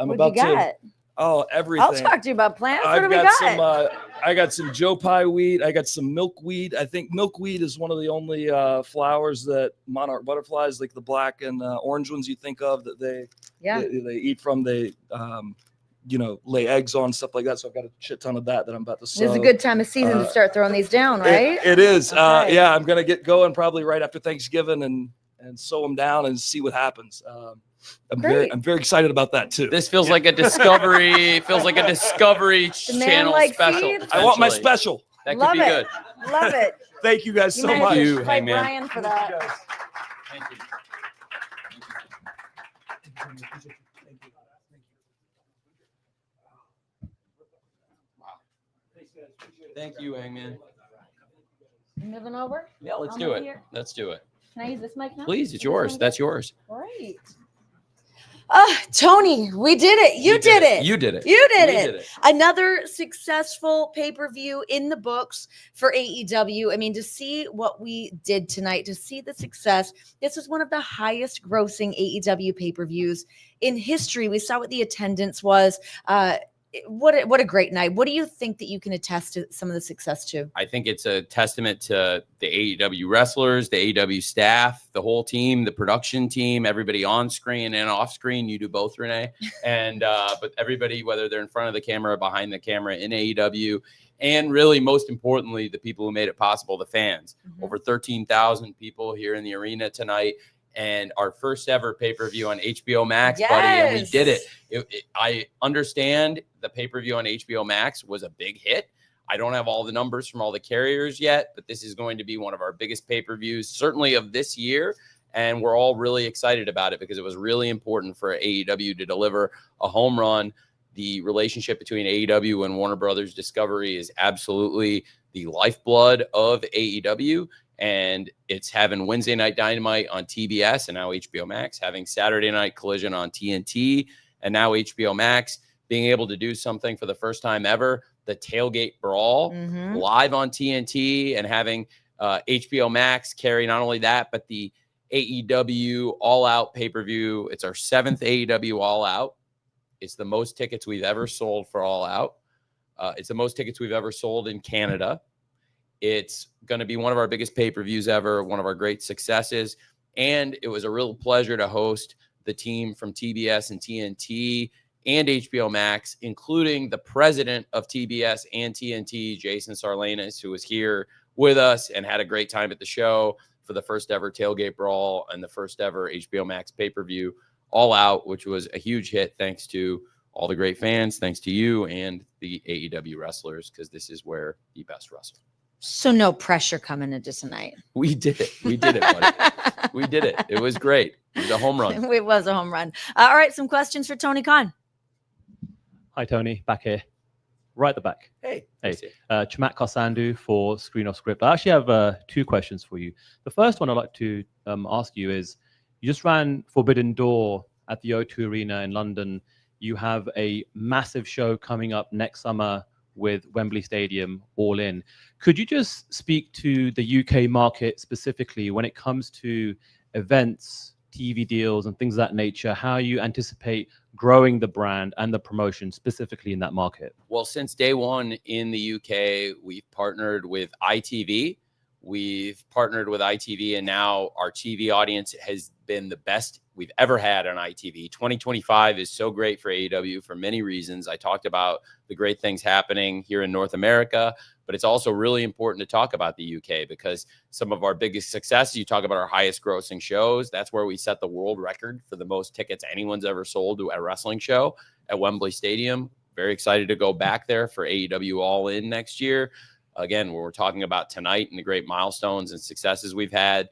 Everything. I'll talk to you about plants. What do we got? I got some Joe Pie weed. I got some milkweed. I think milkweed is one of the only flowers that monarch butterflies, like the black and orange ones, you think of, that they eat from. They lay eggs on, stuff like that. So I've got a shit ton of that I'm about to sow. It's a good time of season to start throwing these down, right? It is. Okay. Yeah, I'm gonna get going probably right after Thanksgiving and sow them down and see what happens. I'm very excited about that too. This feels like a Discovery. Feels like a Discovery Channel special. seeds? I want my special. That could Love be it. good. Love it. Thank you guys so managed much. to fight Brian for that. Thank you. Thank you, Hangman. You moving over? Yeah, let's I'll do move it. here. Let's do it. Can I use this mic now? Please, it's yours. That's yours. Great. Tony, we did it. You did it. You did it. You did We it. did it. Another successful pay-per-view in the books for AEW. I mean, to see what we did tonight, to see the success, this was one of the highest grossing AEW pay-per-views in history. We saw what the attendance was. What a great night. What do you think that you can attest to some of the success to? I think it's a testament to the AEW wrestlers, the AEW staff, the whole team, the production team, everybody on screen and off screen. You do both, Renee. And but everybody, whether they're in front of the camera or behind the camera in AEW, and really most importantly, the people who made it possible, the fans. Over 13,000 people here in the arena tonight. And our first ever pay-per-view on HBO Max, buddy, and we did it. I understand the pay-per-view on HBO Max was a big hit. I don't have all the numbers from all the carriers yet, but this is going to be one of our biggest pay-per-views, certainly of this year. And we're all really excited about it because it was really important for AEW to deliver a home run. The relationship between AEW and Warner Brothers Discovery is absolutely the lifeblood of AEW. And it's having Wednesday Night Dynamite on TBS and now HBO Max, having Saturday Night Collision on TNT and now HBO Max, being able to do something for the first time ever, the Tailgate Brawl live on TNT, and having HBO Max carry not only that, but the AEW All Out pay-per-view. It's our 7th AEW All Out. It's the most tickets we've ever sold for All Out. It's the most tickets we've ever sold in Canada. It's going to be one of our biggest pay-per-views ever, one of our great successes. And it was a real pleasure to host the team from TBS and TNT and HBO Max, including the president of TBS and TNT, Jason Sarlanis, who was here with us and had a great time at the show for the first ever tailgate brawl and the first ever HBO Max pay-per-view, All Out, which was a huge hit thanks to all the great fans, thanks to you and the AEW wrestlers, because this is where the best wrestle. So no pressure coming into tonight. We did it. We did it, buddy. We did it. It was great. It was a home run. It was a home run. All right, some questions for Tony Khan. Hi, Tony. Back here. Right at the back. Hey. Chamat Kosandu for Screen Off Script. I actually have 2 questions for you. The first one I'd like to ask you is, you just ran Forbidden Door at the O2 Arena in London. You have a massive show coming up next summer with Wembley Stadium all in. Could you just speak to the UK market specifically when it comes to events, TV deals, and things of that nature, how you anticipate growing the brand and the promotion specifically in that market? Well, since day one in the UK, we've partnered with ITV. We've partnered with ITV, and now our TV audience has been the best we've ever had on ITV. 2025 is so great for AEW for many reasons. I talked about the great things happening here in North America, but it's also really important to talk about the UK because some of our biggest successes, you talk about our highest grossing shows, that's where we set the world record for the most tickets anyone's ever sold to a wrestling show at Wembley Stadium. Very excited to go back there for AEW All In next year. Again, when we're talking about tonight and the great milestones and successes we've had,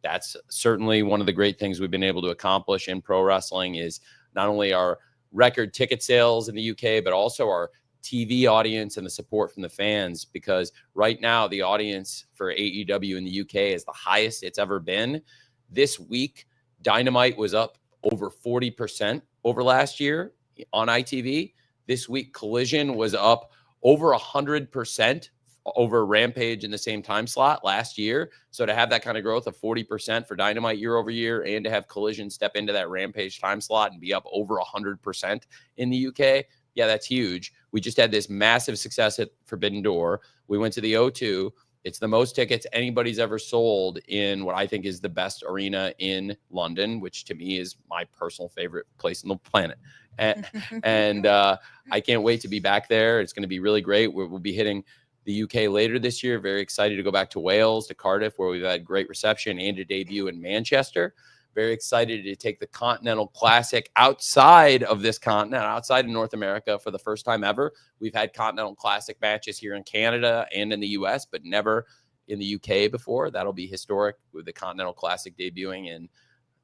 that's certainly one of the great things we've been able to accomplish in pro wrestling is not only our record ticket sales in the UK, but also our TV audience and the support from the fans, because right now the audience for AEW in the UK is the highest it's ever been. This week, Dynamite was up over 40% over last year on ITV. This week, Collision was up over 100% over Rampage in the same time slot last year. So to have that kind of growth of 40% for Dynamite year over year, and to have Collision step into that Rampage time slot and be up over 100% in the UK, yeah, that's huge. We just had this massive success at Forbidden Door. We went to the O2. It's the most tickets anybody's ever sold in what I think is the best arena in London, which to me is my personal favorite place on the planet. And I can't wait to be back there. It's going to be really great. We'll be hitting the UK later this year. Very excited to go back to Wales, to Cardiff, where we've had great reception, and to debut in Manchester. Very excited to take the Continental Classic outside of this continent, outside of North America for the first time ever. We've had Continental Classic matches here in Canada and in the US, but never in the UK before. That'll be historic with the Continental Classic debuting in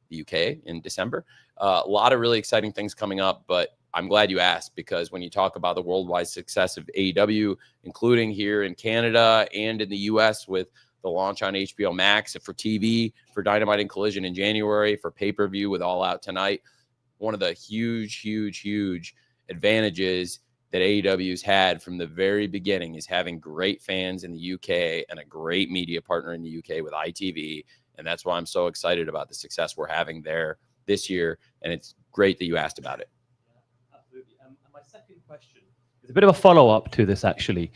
the UK in December. A lot of really exciting things coming up, but I'm glad you asked, because when you talk about the worldwide success of AEW, including here in Canada and in the US with the launch on HBO Max, for TV, for Dynamite and Collision in January, for pay-per-view with All Out tonight, one of the huge advantages that AEW's had from the very beginning is having great fans in the UK and a great media partner in the UK with ITV. And that's why I'm so excited about the success we're having there this year. And it's great that you asked about it. My second question is a bit of a follow-up to this, actually.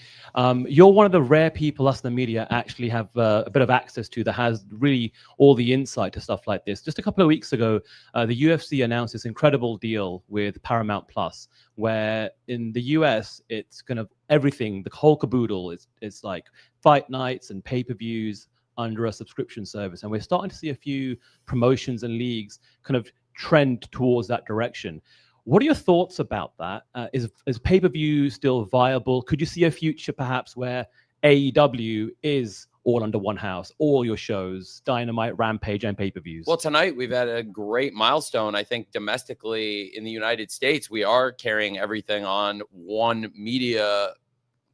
You're one of the rare people us in the media actually have a bit of access to that has really all the insight to stuff like this. Just a couple of weeks ago, the UFC announced this incredible deal with Paramount Plus, where in the US, it's kind of everything, the whole caboodle. It's like fight nights and pay-per-views under a subscription service. And we're starting to see a few promotions and leagues kind of trend towards that direction. What are your thoughts about that? Is pay-per-view still viable? Could you see a future perhaps where AEW is all under one house, all your shows, Dynamite, Rampage, and pay-per-views? Well, tonight we've had a great milestone. I think domestically in the United States, we are carrying everything on one media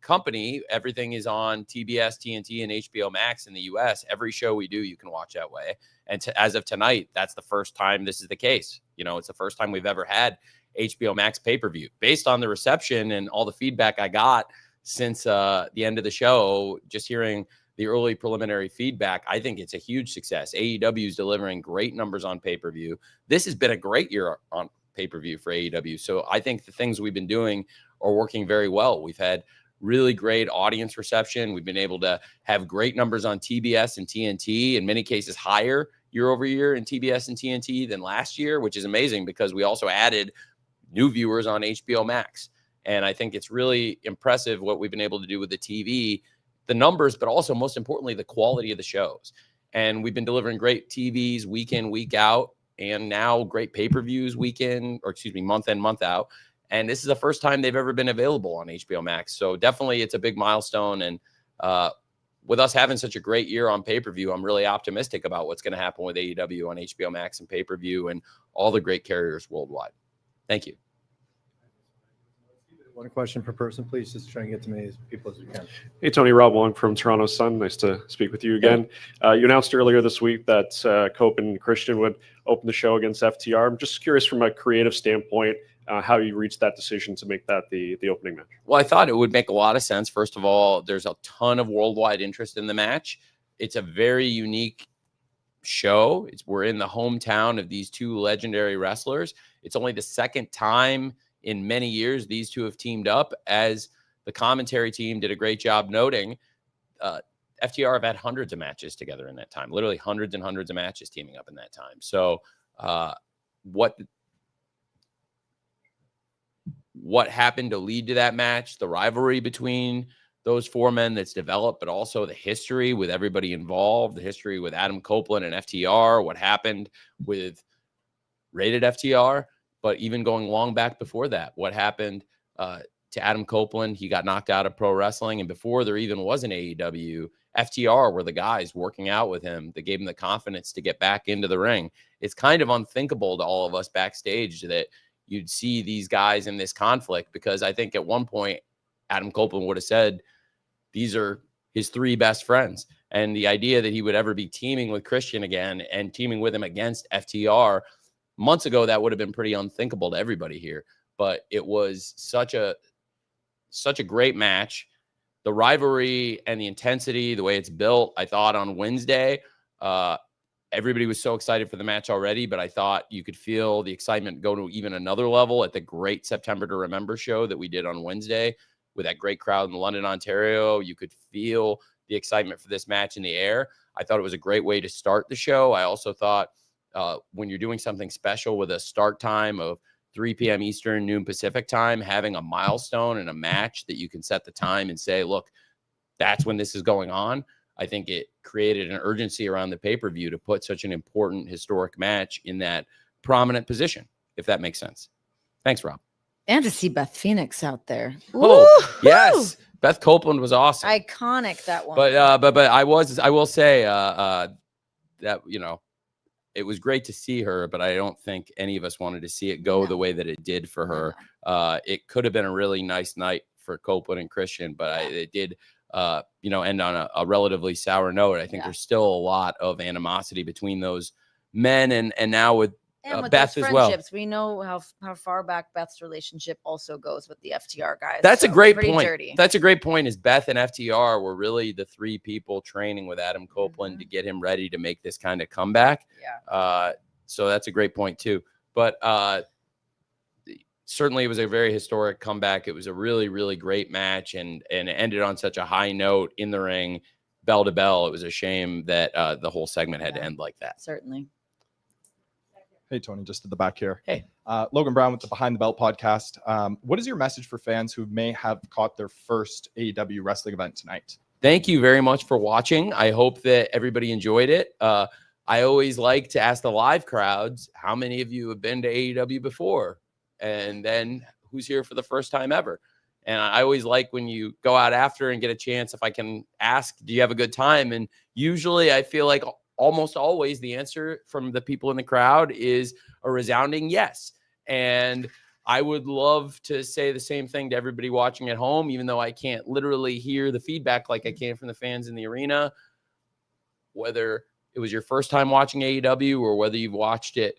company. Everything is on TBS, TNT, and HBO Max in the US. Every show we do, you can watch that way. And as of tonight, that's the first time this is the case. You know, it's the first time we've ever had HBO Max pay-per-view. Based on the reception and all the feedback I got since the end of the show, just hearing the early preliminary feedback, I think it's a huge success. AEW is delivering great numbers on pay-per-view. This has been a great year on pay-per-view for AEW. So I think the things we've been doing are working very well. We've had really great audience reception. We've been able to have great numbers on TBS and TNT, in many cases higher year over year in TBS and TNT than last year, which is amazing because we also added new viewers on HBO Max. And I think it's really impressive what we've been able to do with the TV, the numbers, but also most importantly, the quality of the shows. And we've been delivering great TVs week in, week out, and now great pay-per-views month in, month out. And this is the first time they've ever been available on HBO Max. So definitely it's a big milestone. And with us having such a great year on pay-per-view, I'm really optimistic about what's going to happen with AEW on HBO Max and pay-per-view and all the great carriers worldwide. Thank you. One question per person, please. Just try and get to me as people as we can. Hey, Tony, Rob Wong from Toronto Sun. Nice to speak with you again. You announced earlier this week that Cope and Christian would open the show against FTR. I'm just curious from a creative standpoint how you reached that decision to make that the opening match. Well, I thought it would make a lot of sense. First of all, there's a ton of worldwide interest in the match. It's a very unique show. We're in the hometown of these two legendary wrestlers. It's only the second time in many years these two have teamed up. As the commentary team did a great job noting, FTR have had hundreds of matches together in that time, literally hundreds and hundreds of matches teaming up in that time. So what happened to lead to that match, the rivalry between those four men that's developed, but also the history with everybody involved, the history with Adam Copeland and FTR, what happened with Rated FTR, but even going long back before that, what happened to Adam Copeland. He got knocked out of pro wrestling, and before there even was an AEW, FTR were the guys working out with him that gave him the confidence to get back into the ring. It's kind of unthinkable to all of us backstage that you'd see these guys in this conflict, because I think at one point Adam Copeland would have said these are his three best friends. And the idea that he would ever be teaming with Christian again and teaming with him against FTR months ago, that would have been pretty unthinkable to everybody here. But it was such a great match. The rivalry and the intensity, the way it's built, I thought on Wednesday, everybody was so excited for the match already, but I thought you could feel the excitement go to even another level at the great September to Remember show that we did on Wednesday with that great crowd in London, Ontario. You could feel the excitement for this match in the air. I thought it was a great way to start the show. I also thought when you're doing something special with a start time of 3 p.m. Eastern, noon Pacific time, having a milestone and a match that you can set the time and say, look, that's when this is going on. I think it created an urgency around the pay-per-view to put such an important historic match in that prominent position, if that makes sense. Thanks, Rob. And to see Beth Phoenix out there. Oh, yes. Beth Copeland was awesome. Iconic, that one. But I will say that, you know, it was great to see her, but I don't think any of us wanted to see it go the way that it did for her. It could have been a really nice night for Copeland and Christian, but it did, end on a relatively sour note. I think there's still a lot of animosity between those men and now with Beth as well. We know how far back Beth's relationship also goes with the FTR guys. That's a great point. Dirty. That's a great point. Is Beth and FTR were really the three people training with Adam Copeland to get him ready to make this kind of comeback. Yeah. So that's a great point too. But certainly it was a very historic comeback. It was a really, really great match, and it ended on such a high note in the ring, bell to bell. It was a shame that the whole segment had to end like that. Certainly. Hey, Tony, just at the back here. Hey. Logan Brown with the Behind the Belt podcast. What is your message for fans who may have caught their first AEW wrestling event tonight? Thank you very much for watching. I hope that everybody enjoyed it. I always like to ask the live crowds, how many of you have been to AEW before? And then who's here for the first time ever? And I always like when you go out after and get a chance, if I can ask, do you have a good time? And usually I feel like almost always the answer from the people in the crowd is a resounding yes. And I would love to say the same thing to everybody watching at home, even though I can't literally hear the feedback like I can from the fans in the arena. Whether it was your first time watching AEW or whether you've watched it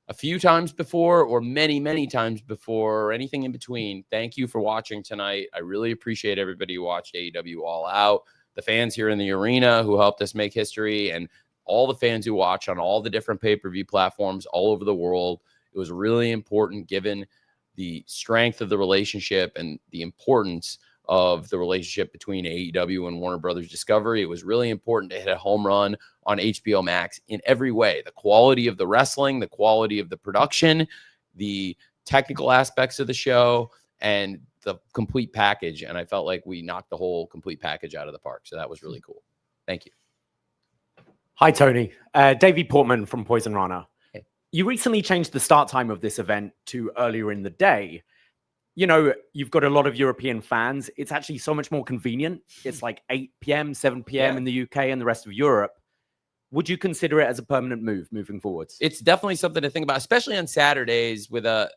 a few times before or many, many times before or anything in between, thank you for watching tonight. I really appreciate everybody who watched AEW All Out, the fans here in the arena who helped us make history, and all the fans who watch on all the different pay-per-view platforms all over the world. It was really important, given the strength of the relationship and the importance of the relationship between AEW and Warner Brothers Discovery. It was really important to hit a home run on HBO Max in every way. The quality of the wrestling, the quality of the production, the technical aspects of the show and the complete package. And I felt like we knocked the whole complete package out of the park. So that was really cool. Thank you. Hi, Tony. Davey Portman from Poison Runner. Hey. You recently changed the start time of this event to earlier in the day. You know, you've got a lot of European fans. It's actually so much more convenient. It's like 8 p.m., 7 p.m. in the UK and the rest of Europe. Would you consider it as a permanent move moving forwards? It's definitely something to think about, especially on Saturdays with the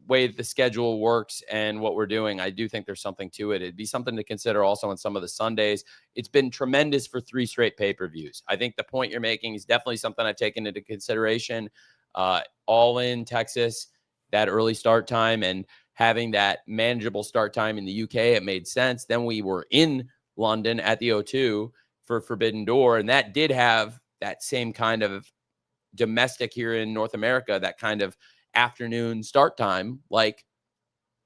way the schedule works and what we're doing. I do think there's something to it. It'd be something to consider also on some of the Sundays. It's been tremendous for 3 straight pay-per-views. I think the point you're making is definitely something I've taken into consideration. All in Texas, that early start time and having that manageable start time in the UK, it made sense. Then we were in London at the O2 for Forbidden Door, and that did have that same kind of domestic here in North America, that kind of afternoon start time like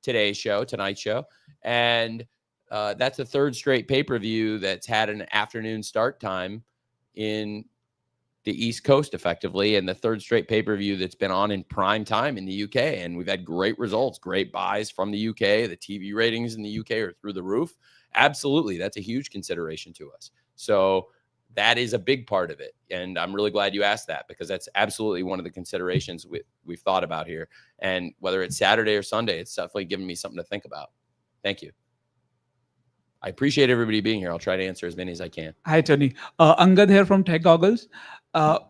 tonight's show. And that's a 3rd straight pay-per-view that's had an afternoon start time in the East Coast effectively, and the 3rd straight pay-per-view that's been on in prime time in the UK. And we've had great results, great buys from the UK. The TV ratings in the UK are through the roof. Absolutely. That's a huge consideration to us. So that is a big part of it. And I'm really glad you asked that, because that's absolutely one of the considerations we've thought about here. And whether it's Saturday or Sunday, it's definitely given me something to think about. Thank you. I appreciate everybody being here. I'll try to answer as many as I can. Hi, Tony. Angad here from Tech Goggles.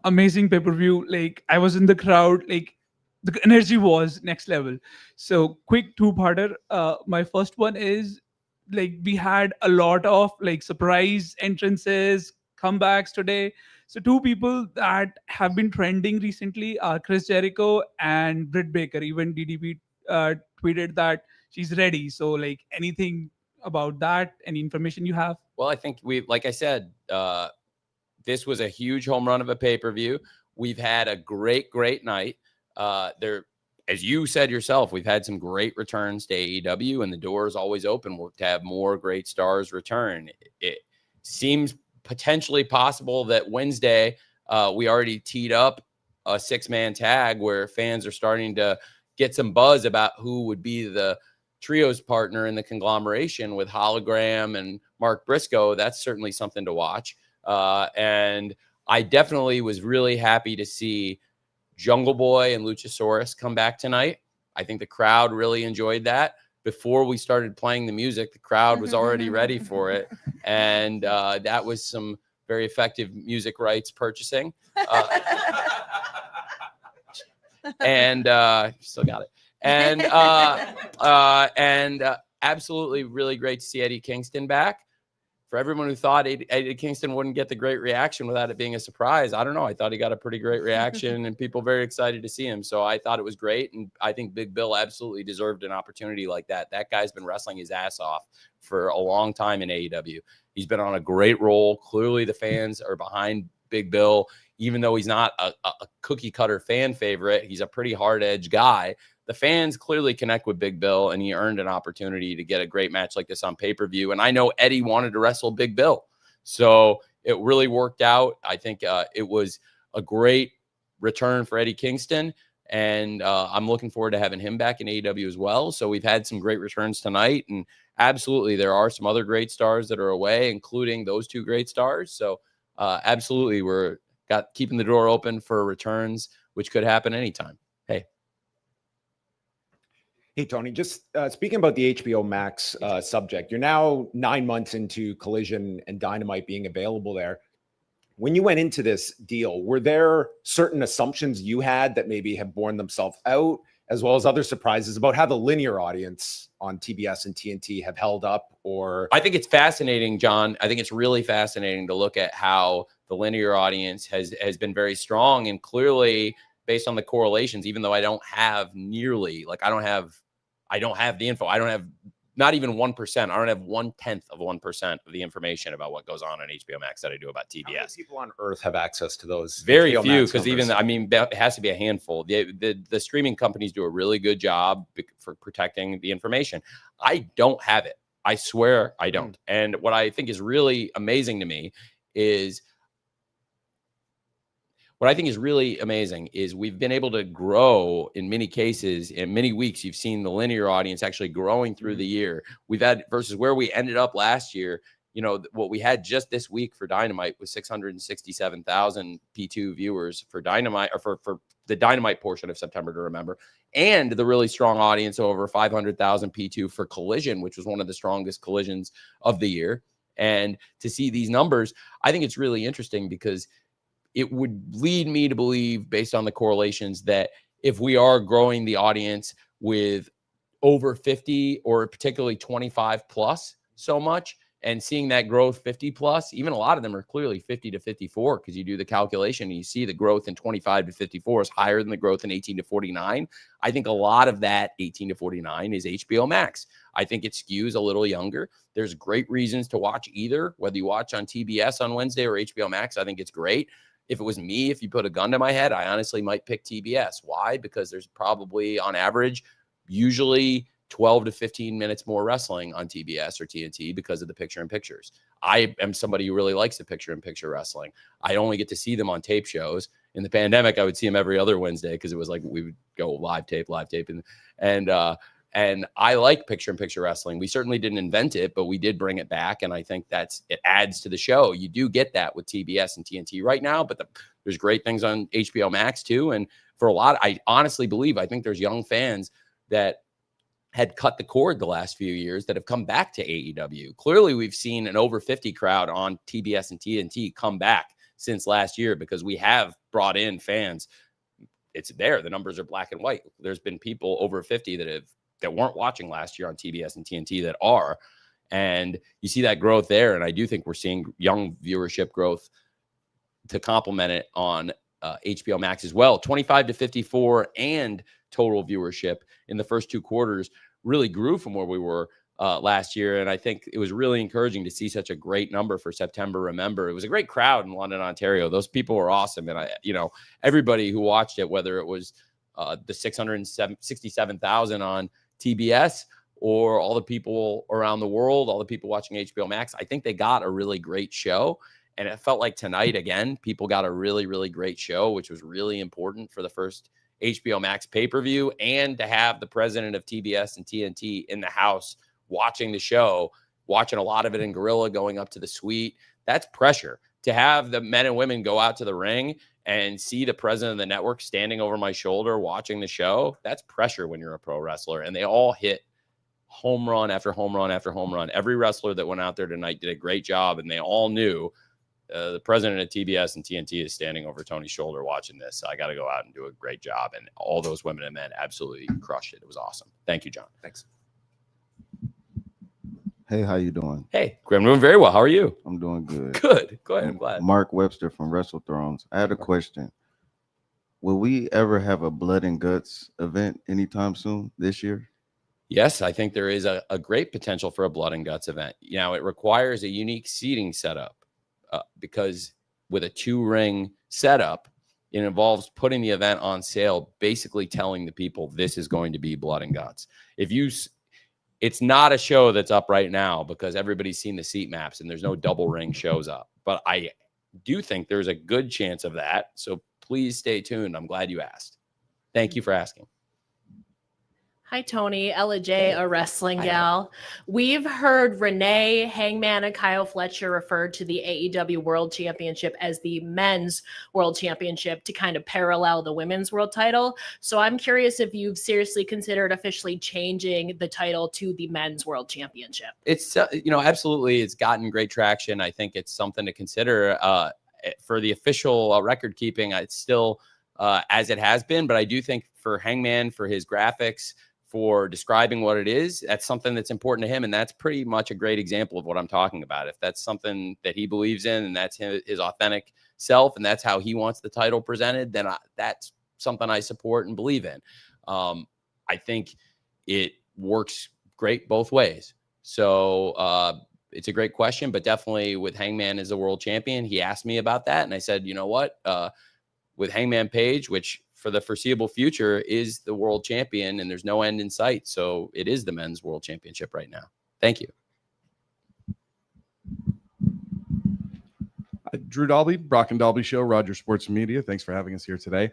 Amazing pay-per-view. Like, I was in the crowd. Like, the energy was next level. So, quick 2-parter. My first one is, like, we had a lot of like surprise entrances, comebacks today. So 2 people that have been trending recently are Chris Jericho and Britt Baker. Even DDP tweeted that she's ready. So, like, anything about that? Any information you have? Well, I think like I said, this was a huge home run of a pay-per-view. We've had a great night. As you said yourself, we've had some great returns to AEW, and the door is always open to have more great stars return. It seems potentially possible that Wednesday, we already teed up a 6-man tag where fans are starting to get some buzz about who would be the trios partner in the conglomeration with Hologram and Mark Briscoe. That's certainly something to watch. And I definitely was really happy to see Jungle Boy and Luchasaurus come back tonight. I think the crowd really enjoyed that. Before we started playing the music, the crowd was already ready for it. And that was some very effective music rights purchasing. And still got it. And absolutely really great to see Eddie Kingston back. For everyone who thought Eddie Kingston wouldn't get the great reaction without it being a surprise, I don't know. I thought he got a pretty great reaction and people very excited to see him. So I thought it was great. And I think Big Bill absolutely deserved an opportunity like that. That guy's been wrestling his ass off for a long time in AEW. He's been on a great roll. Clearly the fans are behind Big Bill, even though he's not a cookie cutter fan favorite. He's a pretty hard edge guy. The fans clearly connect with Big Bill, and he earned an opportunity to get a great match like this on pay-per-view. And I know Eddie wanted to wrestle Big Bill. So it really worked out. I think it was a great return for Eddie Kingston. And I'm looking forward to having him back in AEW as well. So we've had some great returns tonight. And absolutely, there are some other great stars that are away, including those 2 great stars. So absolutely, we're keeping the door open for returns, which could happen anytime. Hey, Tony, just speaking about the HBO Max subject, you're now 9 months into Collision and Dynamite being available there. When you went into this deal, were there certain assumptions you had that maybe have borne themselves out, as well as other surprises about how the linear audience on TBS and TNT have held up? Or I think it's fascinating, John. I think it's really fascinating to look at how the linear audience has been very strong, and clearly based on the correlations, even though I don't have nearly, like, I don't have the info. I don't have not even 1%. I don't have 1/10 of 1% of the information about what goes on HBO Max that I do about TBS. How many people on Earth have access to those? Very HBO few, Max because numbers? it has to be a handful. The streaming companies do a really good job for protecting the information. I don't have it. I swear I don't. And what I think is really amazing to me is what I think is really amazing is we've been able to grow in many cases. In many weeks, you've seen the linear audience actually growing through the year. We've had versus where we ended up last year. You know, what we had just this week for Dynamite was 667,000 P2 viewers for Dynamite, or for the Dynamite portion of September to Remember, and the really strong audience over 500,000 P2 for Collision, which was one of the strongest collisions of the year. And to see these numbers, I think it's really interesting because it would lead me to believe, based on the correlations, that if we are growing the audience with over 50 or particularly 25 plus so much, and seeing that growth 50 plus, even a lot of them are clearly 50 to 54, because you do the calculation and you see the growth in 25 to 54 is higher than the growth in 18 to 49. I think a lot of that 18 to 49 is HBO Max. I think it skews a little younger. There's great reasons to watch either, whether you watch on TBS on Wednesday or HBO Max. I think it's great. If it was me, if you put a gun to my head, I honestly might pick TBS. Why? Because there's probably, on average, usually 12 to 15 minutes more wrestling on TBS or TNT because of the picture-in-pictures. I am somebody who really likes the picture-in-picture wrestling. I only get to see them on tape shows. In the pandemic, I would see them every other Wednesday because it was like we would go live tape, and I like picture-in-picture wrestling. We certainly didn't invent it, but we did bring it back, and I think it adds to the show. You do get that with TBS and TNT right now, but there's great things on HBO Max too. And for a lot, I honestly believe, I think there's young fans that had cut the cord the last few years that have come back to AEW. Clearly, we've seen an over 50 crowd on TBS and TNT come back since last year because we have brought in fans. It's there. The numbers are black and white. There's been people over 50 that weren't watching last year on TBS and TNT that are. And you see that growth there. And I do think we're seeing young viewership growth to complement it on HBO Max as well. 25 to 54 and total viewership in the first two quarters really grew from where we were last year. And I think it was really encouraging to see such a great number for September. Remember, it was a great crowd in London, Ontario. Those people were awesome. And everybody who watched it, whether it was the 667,000 on TBS or all the people around the world, all the people watching HBO Max, I think they got a really great show. And it felt like tonight, again, people got a really, really great show, which was really important for the first HBO Max pay-per-view, and to have the president of TBS and TNT in the house watching the show, watching a lot of it in Gorilla, going up to the suite. That's pressure. To have the men and women go out to the ring and see the president of the network standing over my shoulder watching the show, that's pressure when you're a pro wrestler. And they all hit home run after home run after home run. Every wrestler that went out there tonight did a great job, and they all knew the president of TBS and TNT is standing over Tony's shoulder watching this. So I got to go out and do a great job. And all those women and men absolutely crushed it. It was awesome. Thank you, John. Thanks. Hey, how you doing? Hey, I'm doing very well. How are you? I'm doing good. Good. Go ahead. I'm glad. Mark Webster from Wrestle Thrones. I had a question. Will we ever have a Blood and Guts event anytime soon this year? Yes, I think there is a great potential for a Blood and Guts event. It requires a unique seating setup. Because with a 2-ring setup, it involves putting the event on sale, basically telling the people this is going to be Blood and Guts. It's not a show that's up right now because everybody's seen the seat maps and there's no double ring shows up. But I do think there's a good chance of that. So please stay tuned. I'm glad you asked. Thank you for asking. Hi, Tony. Ella J, a wrestling gal. We've heard Renee, Hangman, and Kyle Fletcher referred to the AEW World Championship as the men's World Championship to kind of parallel the women's world title. So I'm curious if you've seriously considered officially changing the title to the men's World Championship. It's, absolutely. It's gotten great traction. I think it's something to consider for the official record keeping. It's still as it has been, but I do think for Hangman, for his graphics, for describing what it is, that's something that's important to him. And that's pretty much a great example of what I'm talking about. If that's something that he believes in and that's his authentic self and that's how he wants the title presented, then that's something I support and believe in. I think it works great both ways. So it's a great question, but definitely with Hangman as the world champion, he asked me about that. And I said, you know what, with Hangman Page, which for the foreseeable future is the world champion, and there's no end in sight. So it is the men's world championship right now. Thank you. Drew Dalby, Brock and Dalby Show, Roger Sports Media. Thanks for having us here today.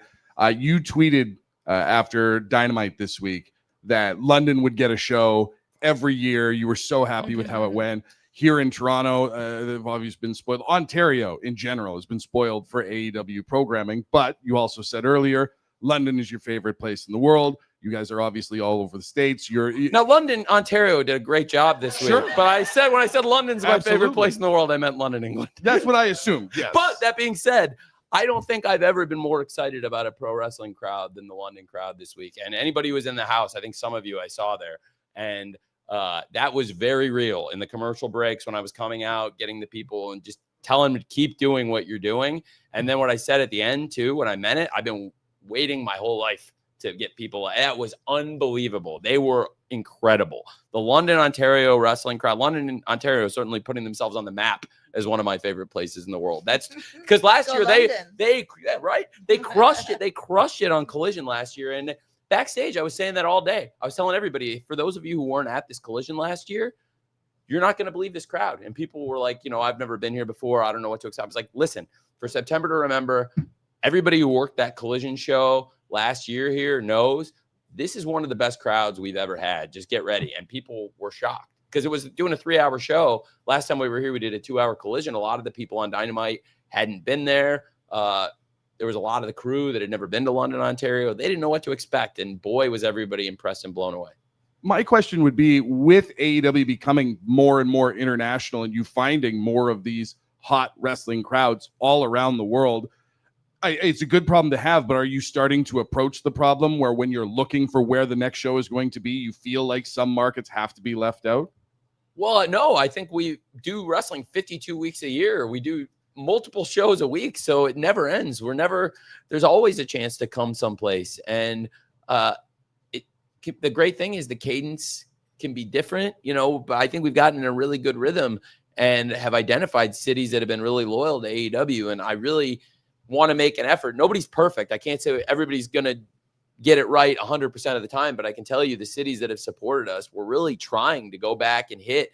You tweeted after Dynamite this week that London would get a show every year. You were so happy with how it went. Here in Toronto, they've obviously been spoiled. Ontario in general has been spoiled for AEW programming, but you also said earlier, London is your favorite place in the world. You guys are obviously all over the States. Now, London, Ontario did a great job this week. But when I said London's my favorite place in the world, I meant London, England. That's what I assumed, yes. But that being said, I don't think I've ever been more excited about a pro wrestling crowd than the London crowd this week. And anybody who was in the house, I think some of you I saw there. And that was very real in the commercial breaks when I was coming out, getting the people and just telling them to keep doing what you're doing. And then what I said at the end, too, when I meant it, I've been waiting my whole life to get people. That was unbelievable. They were incredible. The London, Ontario wrestling crowd, London and Ontario certainly putting themselves on the map as one of my favorite places in the world. That's because last year they crushed it. They crushed it on Collision last year. And backstage, I was saying that all day. I was telling everybody, for those of you who weren't at this Collision last year, you're not going to believe this crowd. And people were like, I've never been here before. I don't know what to expect. I was like, listen, for September to Remember, everybody who worked that Collision show last year here knows this is one of the best crowds we've ever had. Just get ready. And people were shocked because it was doing a 3-hour show. Last time we were here, we did a 2-hour Collision. A lot of the people on Dynamite hadn't been there. There was a lot of the crew that had never been to London, Ontario. They didn't know what to expect. And boy, was everybody impressed and blown away. My question would be, with AEW becoming more and more international and you finding more of these hot wrestling crowds all around the world, it's a good problem to have, but are you starting to approach the problem where when you're looking for where the next show is going to be, you feel like some markets have to be left out? Well, no, I think we do wrestling 52 weeks a year. We do multiple shows a week, so it never ends. There's always a chance to come someplace. And the great thing is the cadence can be different, but I think we've gotten in a really good rhythm and have identified cities that have been really loyal to AEW. And I really want to make an effort. Nobody's perfect. I can't say everybody's going to get it right 100% of the time, but I can tell you the cities that have supported us, we're really trying to go back and hit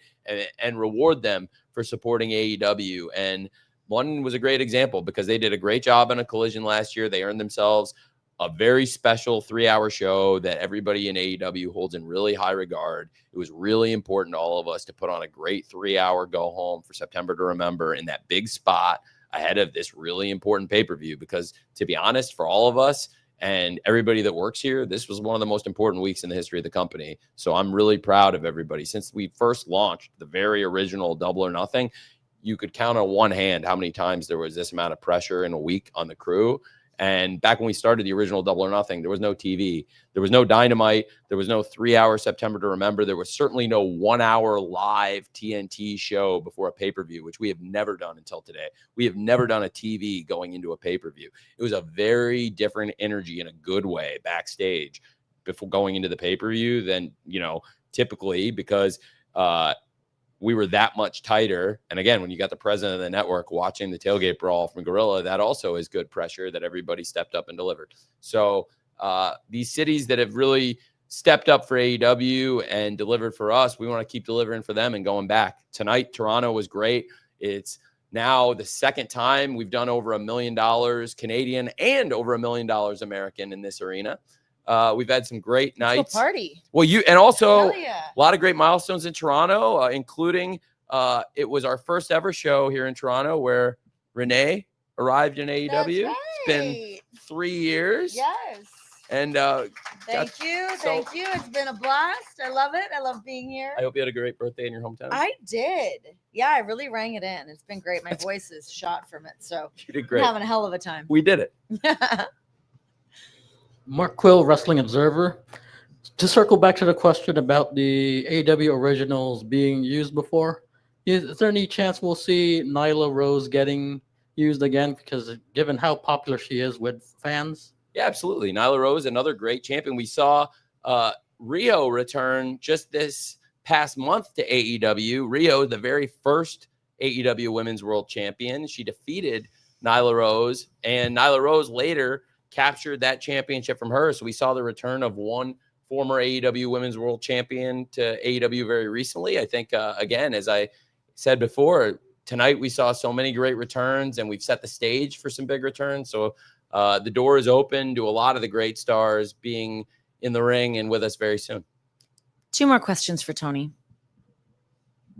and reward them for supporting AEW. And London was a great example because they did a great job on a Collision last year. They earned themselves a very special 3-hour show that everybody in AEW holds in really high regard. It was really important to all of us to put on a great 3-hour go home for September to Remember in that big spot ahead of this really important pay-per-view, because to be honest, for all of us and everybody that works here, this was one of the most important weeks in the history of the company. So I'm really proud of everybody. Since we first launched the very original Double or Nothing, you could count on one hand how many times there was this amount of pressure in a week on the crew. And back when we started the original Double or Nothing, there was no TV. There was no Dynamite. There was no 3-hour September to Remember. There was certainly no 1-hour live TNT show before a pay-per-view, which we have never done until today. We have never done a TV going into a pay-per-view. It was a very different energy in a good way backstage before going into the pay-per-view than, typically, because we were that much tighter. And again, when you got the president of the network watching the tailgate brawl from Gorilla, that also is good pressure that everybody stepped up and delivered. So these cities that have really stepped up for AEW and delivered for us, we want to keep delivering for them and going back. Tonight, Toronto was great. It's now the second time we've done over $1 million Canadian and over $1 million American in this arena. We've had some great nights. Party. Well, and also yeah. a lot of great milestones in Toronto, including it was our first ever show here in Toronto where Renee arrived in AEW. Right. It's been 3 years. Yes. And Thank you. It's been a blast. I love it. I love being here. I hope you had a great birthday in your hometown. I did. Yeah, I really rang it in. It's been great. My voice is shot from it. So you did great. I'm having a hell of a time. We did it. Mark Quill, Wrestling Observer. To circle back to the question about the AEW originals being used before, is there any chance we'll see Nyla Rose getting used again? Because given how popular she is with fans. Yeah, absolutely. Nyla Rose, another great champion. We saw Rio return just this past month to AEW. Rio, the very first AEW Women's World Champion. She defeated Nyla Rose, and Nyla Rose later captured that championship from her. So we saw the return of one former AEW Women's World Champion to AEW very recently. I think, again, as I said before, tonight we saw so many great returns, and we've set the stage for some big returns. So the door is open to a lot of the great stars being in the ring and with us very soon. 2 more questions for Tony.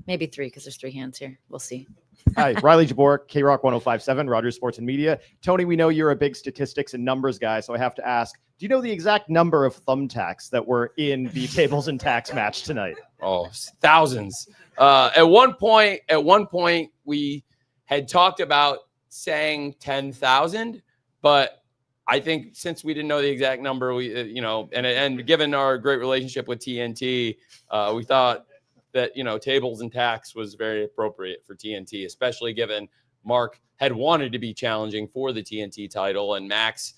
Maybe 3, because there's 3 hands here. We'll see. Hi, Riley Jabor, K-Rock 1057, Rogers Sports and Media. Tony, we know you're a big statistics and numbers guy, so I have to ask, do you know the exact number of thumbtacks that were in the tables and tacks match tonight? Oh, thousands. At one point, we had talked about saying 10,000, but I think since we didn't know the exact number, we, and given our great relationship with TNT, we thought that, tables and tacks was very appropriate for TNT, especially given Mark had wanted to be challenging for the TNT title, and Max,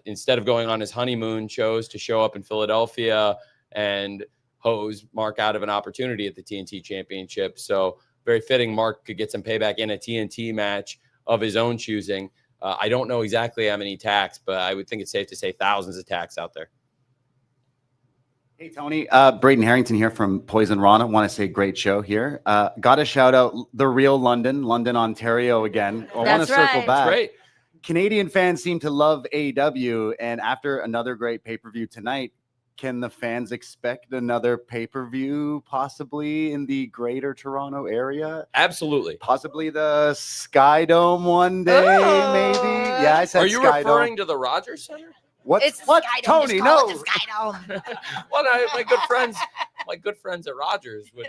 instead of going on his honeymoon, chose to show up in Philadelphia and hose Mark out of an opportunity at the TNT Championship. So very fitting Mark could get some payback in a TNT match of his own choosing. I don't know exactly how many tacks, but I would think it's safe to say thousands of tacks out there. Hey, Tony. Braden Harrington here from Poison Rana. Want to say great show here. Got to shout out the real London, Ontario again. I want to circle back. That's great. Canadian fans seem to love AEW, and after another great pay-per-view tonight, can the fans expect another pay-per-view possibly in the greater Toronto area? Absolutely. Possibly the Sky Dome one day, maybe? Yeah, I said Are you Sky referring Dome. to the Rogers Center? What? It's What? Sky Dome. Tony, Just call no. it the Sky Dome. Well, my good friends at Rogers would.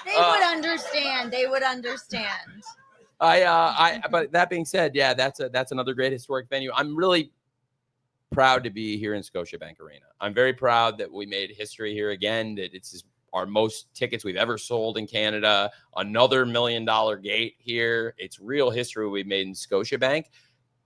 They would understand. They would understand. But that being said, yeah, that's another great historic venue. I'm really proud to be here in Scotiabank Arena. I'm very proud that we made history here again, that it's our most tickets we've ever sold in Canada, another $1 million gate here. It's real history we've made in Scotiabank.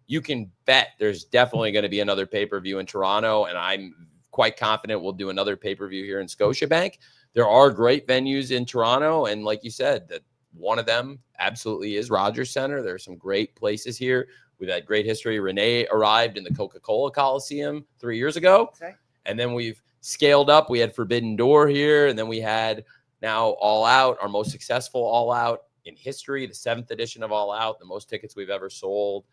You can bet there's definitely going to be another pay-per-view in Toronto, and I'm quite confident we'll do another pay-per-view here in Scotiabank. There are great venues in Toronto, and like you said, that one of them absolutely is Rogers Center. There are some great places here. We've had great history. Renee arrived in the Coca-Cola Coliseum 3 years ago. Okay. And then we've scaled up. We had Forbidden Door here. And then we had now All Out, our most successful All Out in history, the 7th edition of All Out, the most tickets we've ever sold.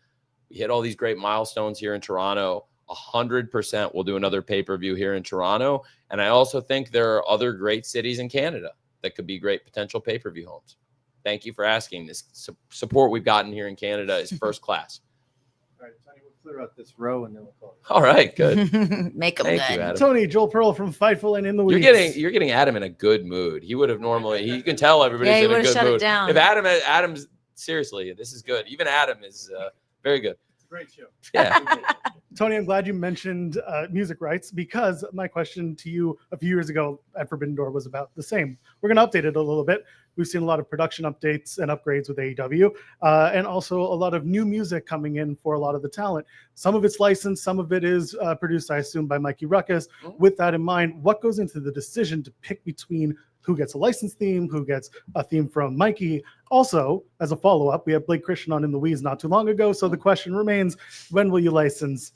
We hit all these great milestones here in Toronto. 100% we'll do another pay-per-view here in Toronto. And I also think there are other great cities in Canada that could be great potential pay-per-view homes. Thank you for asking. This support we've gotten here in Canada is first class. All right, Tony, we'll clear out this row and then we'll call it. All right, good. Make them Thank good. you, Adam. Tony, Joel Pearl from Fightful and In the Weeds. You're getting Adam in a good mood. He would have normally. You can tell everybody's Yeah, he in a would've good shut it mood. down. If Adam's seriously, this is good. Even Adam is very good. It's a great show. Yeah. Tony, I'm glad you mentioned music rights, because my question to you a few years ago at Forbidden Door was about the same. We're going to update it a little bit. We've seen a lot of production updates and upgrades with AEW, and also a lot of new music coming in for a lot of the talent. Some of it's licensed, some of it is produced, I assume, by Mikey Ruckus. With that in mind, what goes into the decision to pick between who gets a licensed theme, who gets a theme from Mikey? Also, as a follow-up, we had Blake Christian on In the Weeds not too long ago, so the question remains, when will you license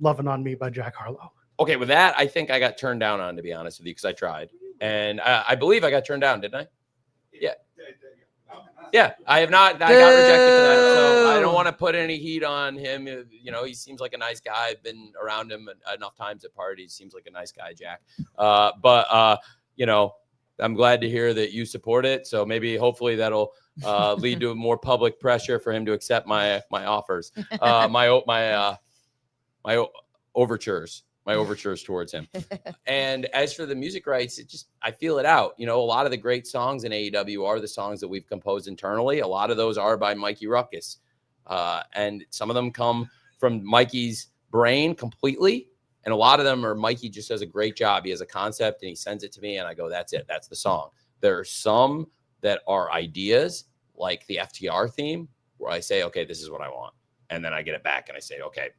Lovin' on Me by Jack Harlow? Okay, with that, I think I got turned down on, to be honest with you, because I tried. And I believe I got turned down, didn't I? Yeah. Yeah, I have not. I got rejected for that, so I don't want to put any heat on him. He seems like a nice guy. I've been around him enough times at parties. Seems like a nice guy, Jack. But I'm glad to hear that you support it. So maybe, hopefully, that'll lead to more public pressure for him to accept my offers, my overtures towards him. And as for the music rights, I feel it out. A lot of the great songs in AEW are the songs that we've composed internally. A lot of those are by Mikey Ruckus. And some of them come from Mikey's brain completely. And a lot of them are Mikey just does a great job. He has a concept and he sends it to me and I go, that's it. That's the song. There are some that are ideas, like the FTR theme, where I say, okay, this is what I want. And then I get it back and I say, okay,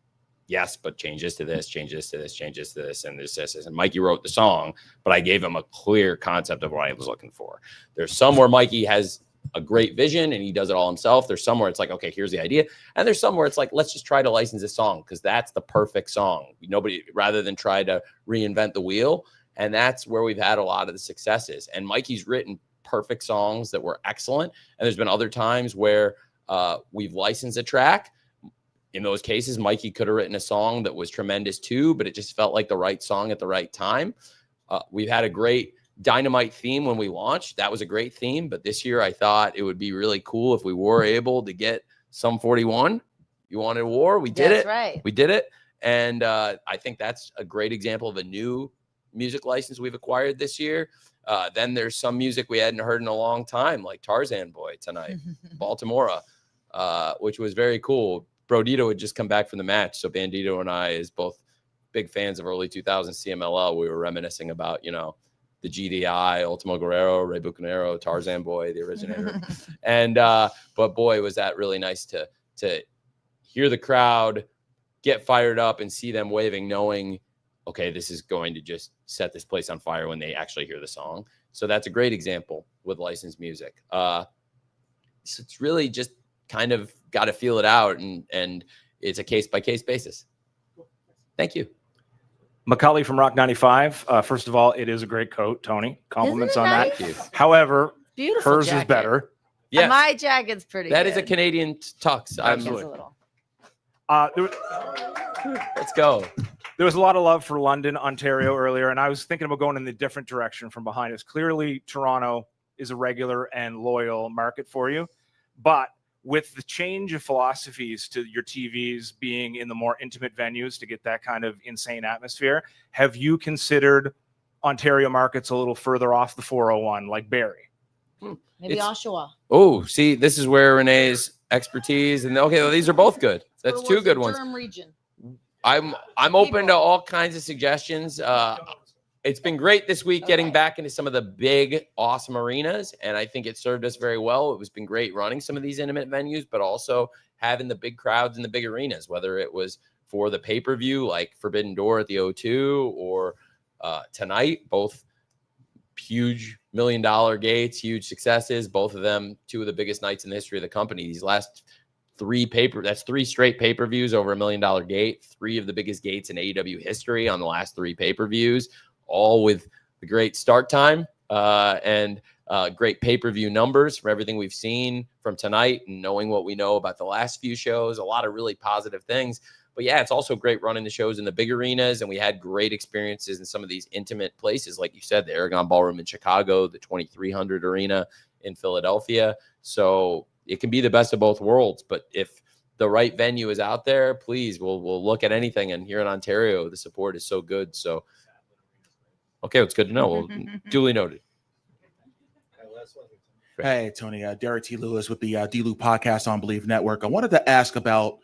yes, but change this to this, change this to this, change this to this, and this. And Mikey wrote the song, but I gave him a clear concept of what I was looking for. There's some where Mikey has a great vision and he does it all himself. There's somewhere it's like, okay, here's the idea. And there's somewhere it's like, let's just try to license this song because that's the perfect song. Nobody, rather than try to reinvent the wheel. And that's where we've had a lot of the successes. And Mikey's written perfect songs that were excellent. And there's been other times where we've licensed a track. In those cases, Mikey could have written a song that was tremendous too, but it just felt like the right song at the right time. We've had a great Dynamite theme when we launched. That was a great theme. But this year, I thought it would be really cool if we were able to get Sum 41. You wanted war? We did That's it. right. We did it. And I think that's a great example of a new music license we've acquired this year. Then there's some music we hadn't heard in a long time, like Tarzan Boy tonight, Baltimore, which was very cool. Brodido had just come back from the match. So Bandido and I, as both big fans of early 2000s CMLL, we were reminiscing about, you know, the GDI, Ultimo Guerrero, Rey Bucanero, Tarzan Boy, the originator. And but boy, was that really nice to hear the crowd get fired up and see them waving, knowing, okay, this is going to just set this place on fire when they actually hear the song. So that's a great example with licensed music. So it's really just kind of got to feel it out, and it's a case-by-case basis. Thank you. Macaulay from Rock 95. First of all, it is a great coat, Tony. Compliments on nice? that. However, Beautiful hers jacket. is better. Yes. My jacket's pretty That good. is a Canadian tux. Absolutely. Let's go. There was a lot of love for London, Ontario earlier, and I was thinking about going in the different direction from behind us. Clearly, Toronto is a regular and loyal market for you, but with the change of philosophies to your TVs being in the more intimate venues to get that kind of insane atmosphere, have you considered Ontario markets a little further off the 401, like Barrie? Maybe Oshawa. Oh, see, this is where Renee's expertise, and okay, well, these are both good. That's two good ones. Durham region. I'm open to all kinds of suggestions. It's been great this week getting back into some of the big, awesome arenas, and I think it served us very well. It was been great running some of these intimate venues, but also having the big crowds in the big arenas, whether it was for the pay-per-view like Forbidden Door at the O2 or tonight, both huge $1 million gates, huge successes, both of them two of the biggest nights in the history of the company. These last that's three straight pay-per-views over $1 million gate, three of the biggest gates in AEW history on the last three pay-per-views, all with the great start time and great pay-per-view numbers from everything we've seen from tonight and knowing what we know about the last few shows, a lot of really positive things. But yeah, it's also great running the shows in the big arenas, and we had great experiences in some of these intimate places, like you said, the Aragon Ballroom in Chicago, the 2300 Arena in Philadelphia. So it can be the best of both worlds, but if the right venue is out there, please, we'll look at anything. And here in Ontario, the support is so good. So, okay, it's good to know. Well, duly noted. Hey, Tony, Derek T. Lewis with the D-Lou podcast on Believe Network. I wanted to ask about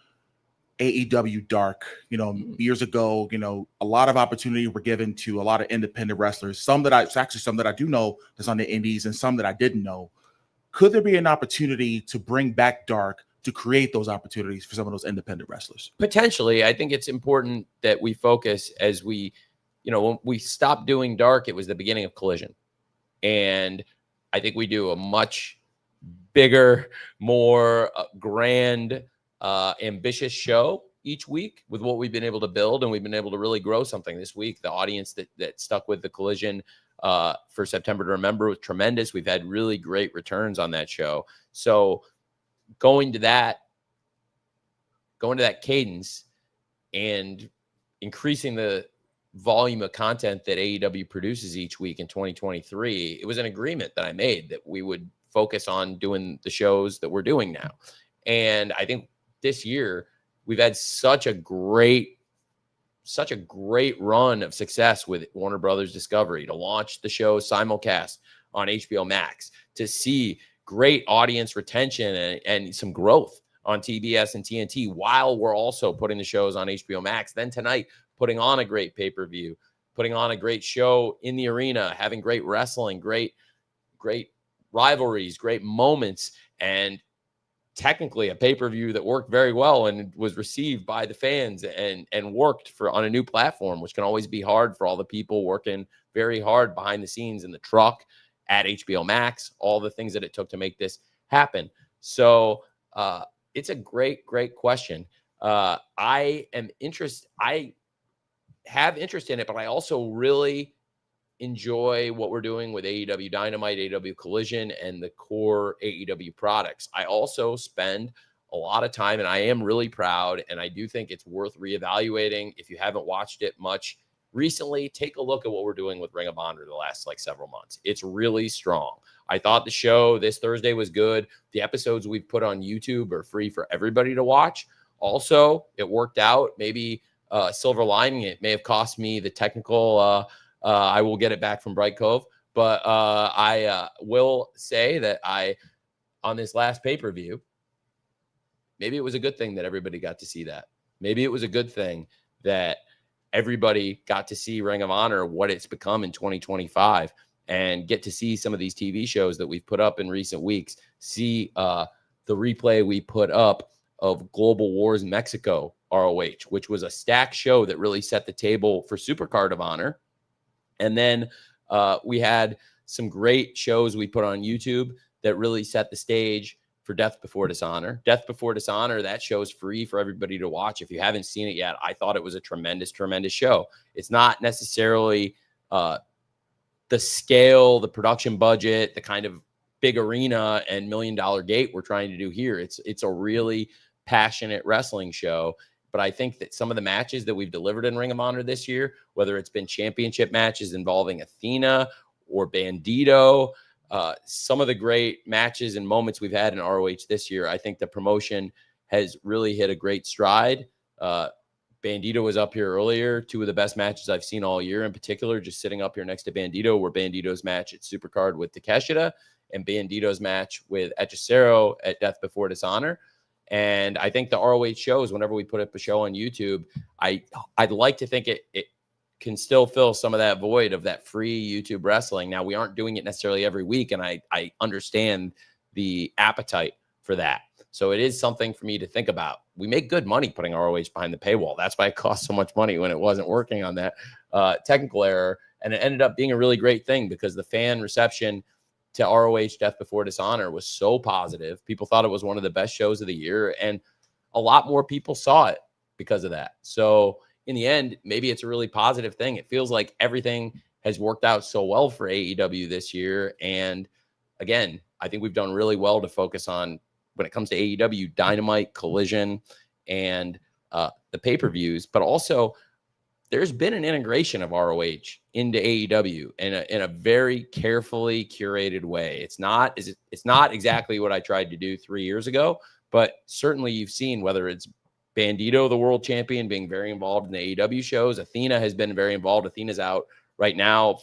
AEW Dark. You know, years ago, you know, a lot of opportunity were given to a lot of independent wrestlers. Some that I do know that's on the indies, and some that I didn't know. Could there be an opportunity to bring back Dark to create those opportunities for some of those independent wrestlers? Potentially. I think it's important that we focus as we, you know, when we stopped doing Dark, it was the beginning of Collision. And I think we do a much bigger, more grand, ambitious show each week with what we've been able to build. And we've been able to really grow something this week. The audience that stuck with the Collision for September to Remember was tremendous. We've had really great returns on that show. So going to that cadence and increasing the volume of content that AEW produces each week in 2023, it was an agreement that I made that we would focus on doing the shows that we're doing now. And I think this year we've had such a great run of success with Warner Brothers Discovery to launch the show simulcast on HBO Max, to see great audience retention and some growth on TBS and TNT while we're also putting the shows on HBO Max. Then tonight, putting on a great pay-per-view, putting on a great show in the arena, having great wrestling, great rivalries, great moments, and technically a pay-per-view that worked very well and was received by the fans and worked on a new platform, which can always be hard for all the people working very hard behind the scenes in the truck at HBO Max, all the things that it took to make this happen. So it's a great question. I have interest in it, but I also really enjoy what we're doing with AEW Dynamite, AEW Collision, and the core AEW products. I also spend a lot of time, and I am really proud, and I do think it's worth reevaluating. If you haven't watched it much recently, take a look at what we're doing with Ring of Honor the last several months. It's really strong. I thought the show this Thursday was good. The episodes we've put on YouTube are free for everybody to watch. Also, it worked out. Maybe silver lining, it may have cost me the technical I will get it back from Bright Cove. But I will say that on this last pay-per-view, maybe it was a good thing that everybody got to see that. Maybe it was a good thing that everybody got to see Ring of Honor, what it's become in 2025, and get to see some of these TV shows that we've put up in recent weeks. See the replay we put up of Global Wars Mexico ROH, which was a stacked show that really set the table for Supercard of Honor. And then we had some great shows we put on YouTube that really set the stage for Death Before Dishonor. Death Before Dishonor, that show's free for everybody to watch. If you haven't seen it yet, I thought it was a tremendous, tremendous show. It's not necessarily the scale, the production budget, the kind of big arena and $1 million gate we're trying to do here. It's a really passionate wrestling show. But I think that some of the matches that we've delivered in Ring of Honor this year, whether it's been championship matches involving Athena or Bandido, some of the great matches and moments we've had in ROH this year, I think the promotion has really hit a great stride. Bandido was up here earlier. Two of the best matches I've seen all year, in particular, just sitting up here next to Bandido, were Bandido's match at Supercard with Takeshita and Bandido's match with Hechicero at Death Before Dishonor. And I think the ROH shows, whenever we put up a show on YouTube, I'd like to think it can still fill some of that void of that free YouTube wrestling. Now, we aren't doing it necessarily every week, and I understand the appetite for that. So it is something for me to think about. We make good money putting ROH behind the paywall. That's why it cost so much money when it wasn't working on that technical error. And it ended up being a really great thing because the fan reception to ROH Death Before Dishonor was so positive. People thought it was one of the best shows of the year, and a lot more people saw it because of that. So in the end, maybe it's a really positive thing. It feels like everything has worked out so well for AEW this year. And again, I think we've done really well to focus on, when it comes to AEW Dynamite, Collision, and the pay-per-views, but also there's been an integration of ROH into AEW in a very carefully curated way. It's not exactly what I tried to do 3 years ago, but certainly you've seen, whether it's Bandido, the world champion, being very involved in the AEW shows. Athena has been very involved. Athena's out right now,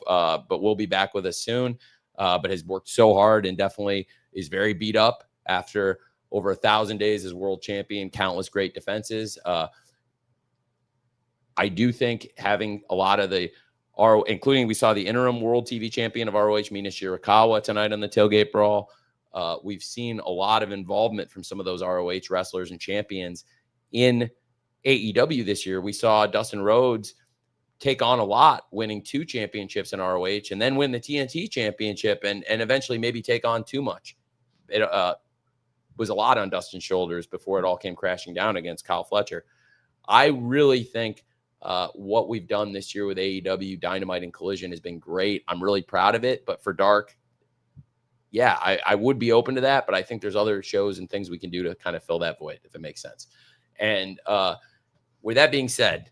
but will be back with us soon, but has worked so hard and definitely is very beat up after over 1,000 days as world champion, countless great defenses. I do think having a lot of the including we saw the interim world TV champion of ROH, Mina Shirakawa, tonight on the Tailgate Brawl. We've seen a lot of involvement from some of those ROH wrestlers and champions in AEW this year. We saw Dustin Rhodes take on a lot, winning 2 championships in ROH, and then win the TNT championship and eventually maybe take on too much. It was a lot on Dustin's shoulders before it all came crashing down against Kyle Fletcher. I really think what we've done this year with AEW Dynamite and Collision has been great. I'm really proud of it. But for Dark, yeah, I would be open to that. But I think there's other shows and things we can do to kind of fill that void, if it makes sense. And with that being said,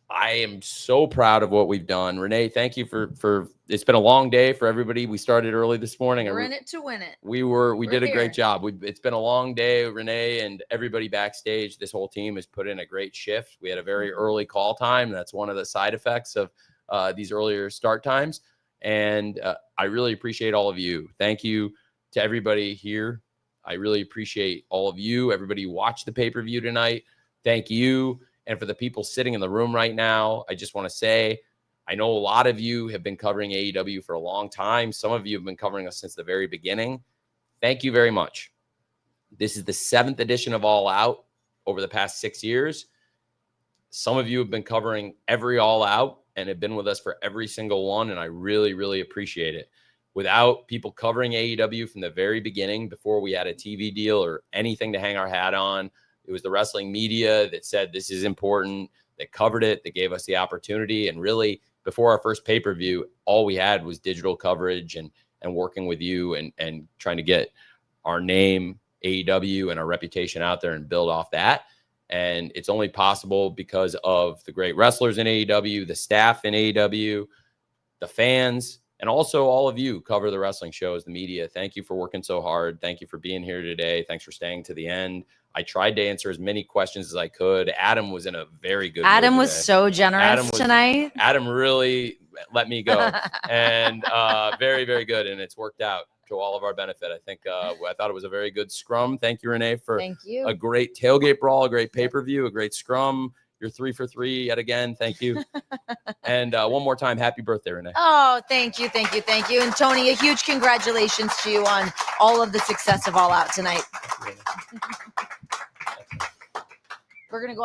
I am so proud of what we've done. Renee, thank you for it's been a long day for everybody. We started early this morning. We're in it to win it. We did a great job. It's been a long day. Renee and everybody backstage, this whole team has put in a great shift. We had a very early call time. That's one of the side effects of these earlier start times. And I really appreciate all of you. Thank you to everybody here. I really appreciate all of you. Everybody who watched the pay-per-view tonight. Thank you. And for the people sitting in the room right now, I just want to say, I know a lot of you have been covering AEW for a long time. Some of you have been covering us since the very beginning. Thank you very much. This is the 7th edition of All Out over the past 6 years. Some of you have been covering every All Out and have been with us for every single one, and I really, really appreciate it. Without people covering AEW from the very beginning, before we had a TV deal or anything to hang our hat on, it was the wrestling media that said this is important, that covered it, that gave us the opportunity. And really, before our first pay-per-view, all we had was digital coverage and working with you and trying to get our name, AEW, and our reputation out there and build off that. And it's only possible because of the great wrestlers in AEW, the staff in AEW, the fans, and also all of you cover the wrestling shows, the media. Thank you for working so hard. Thank you for being here today. Thanks for staying to the end. I tried to answer as many questions as I could. Adam was in a very good mood Adam was today. so generous tonight. Adam really let me go, and very, very good. And it's worked out to all of our benefit. I think I thought it was a very good scrum. Thank you, Renee, for Thank you. a great tailgate brawl, a great pay-per-view, a great scrum. You're 3 for 3 yet again. Thank you. And one more time, happy birthday, Renee. Oh, thank you, thank you, thank you. And Tony, a huge congratulations to you on all of the success of All Out tonight. We're going to go up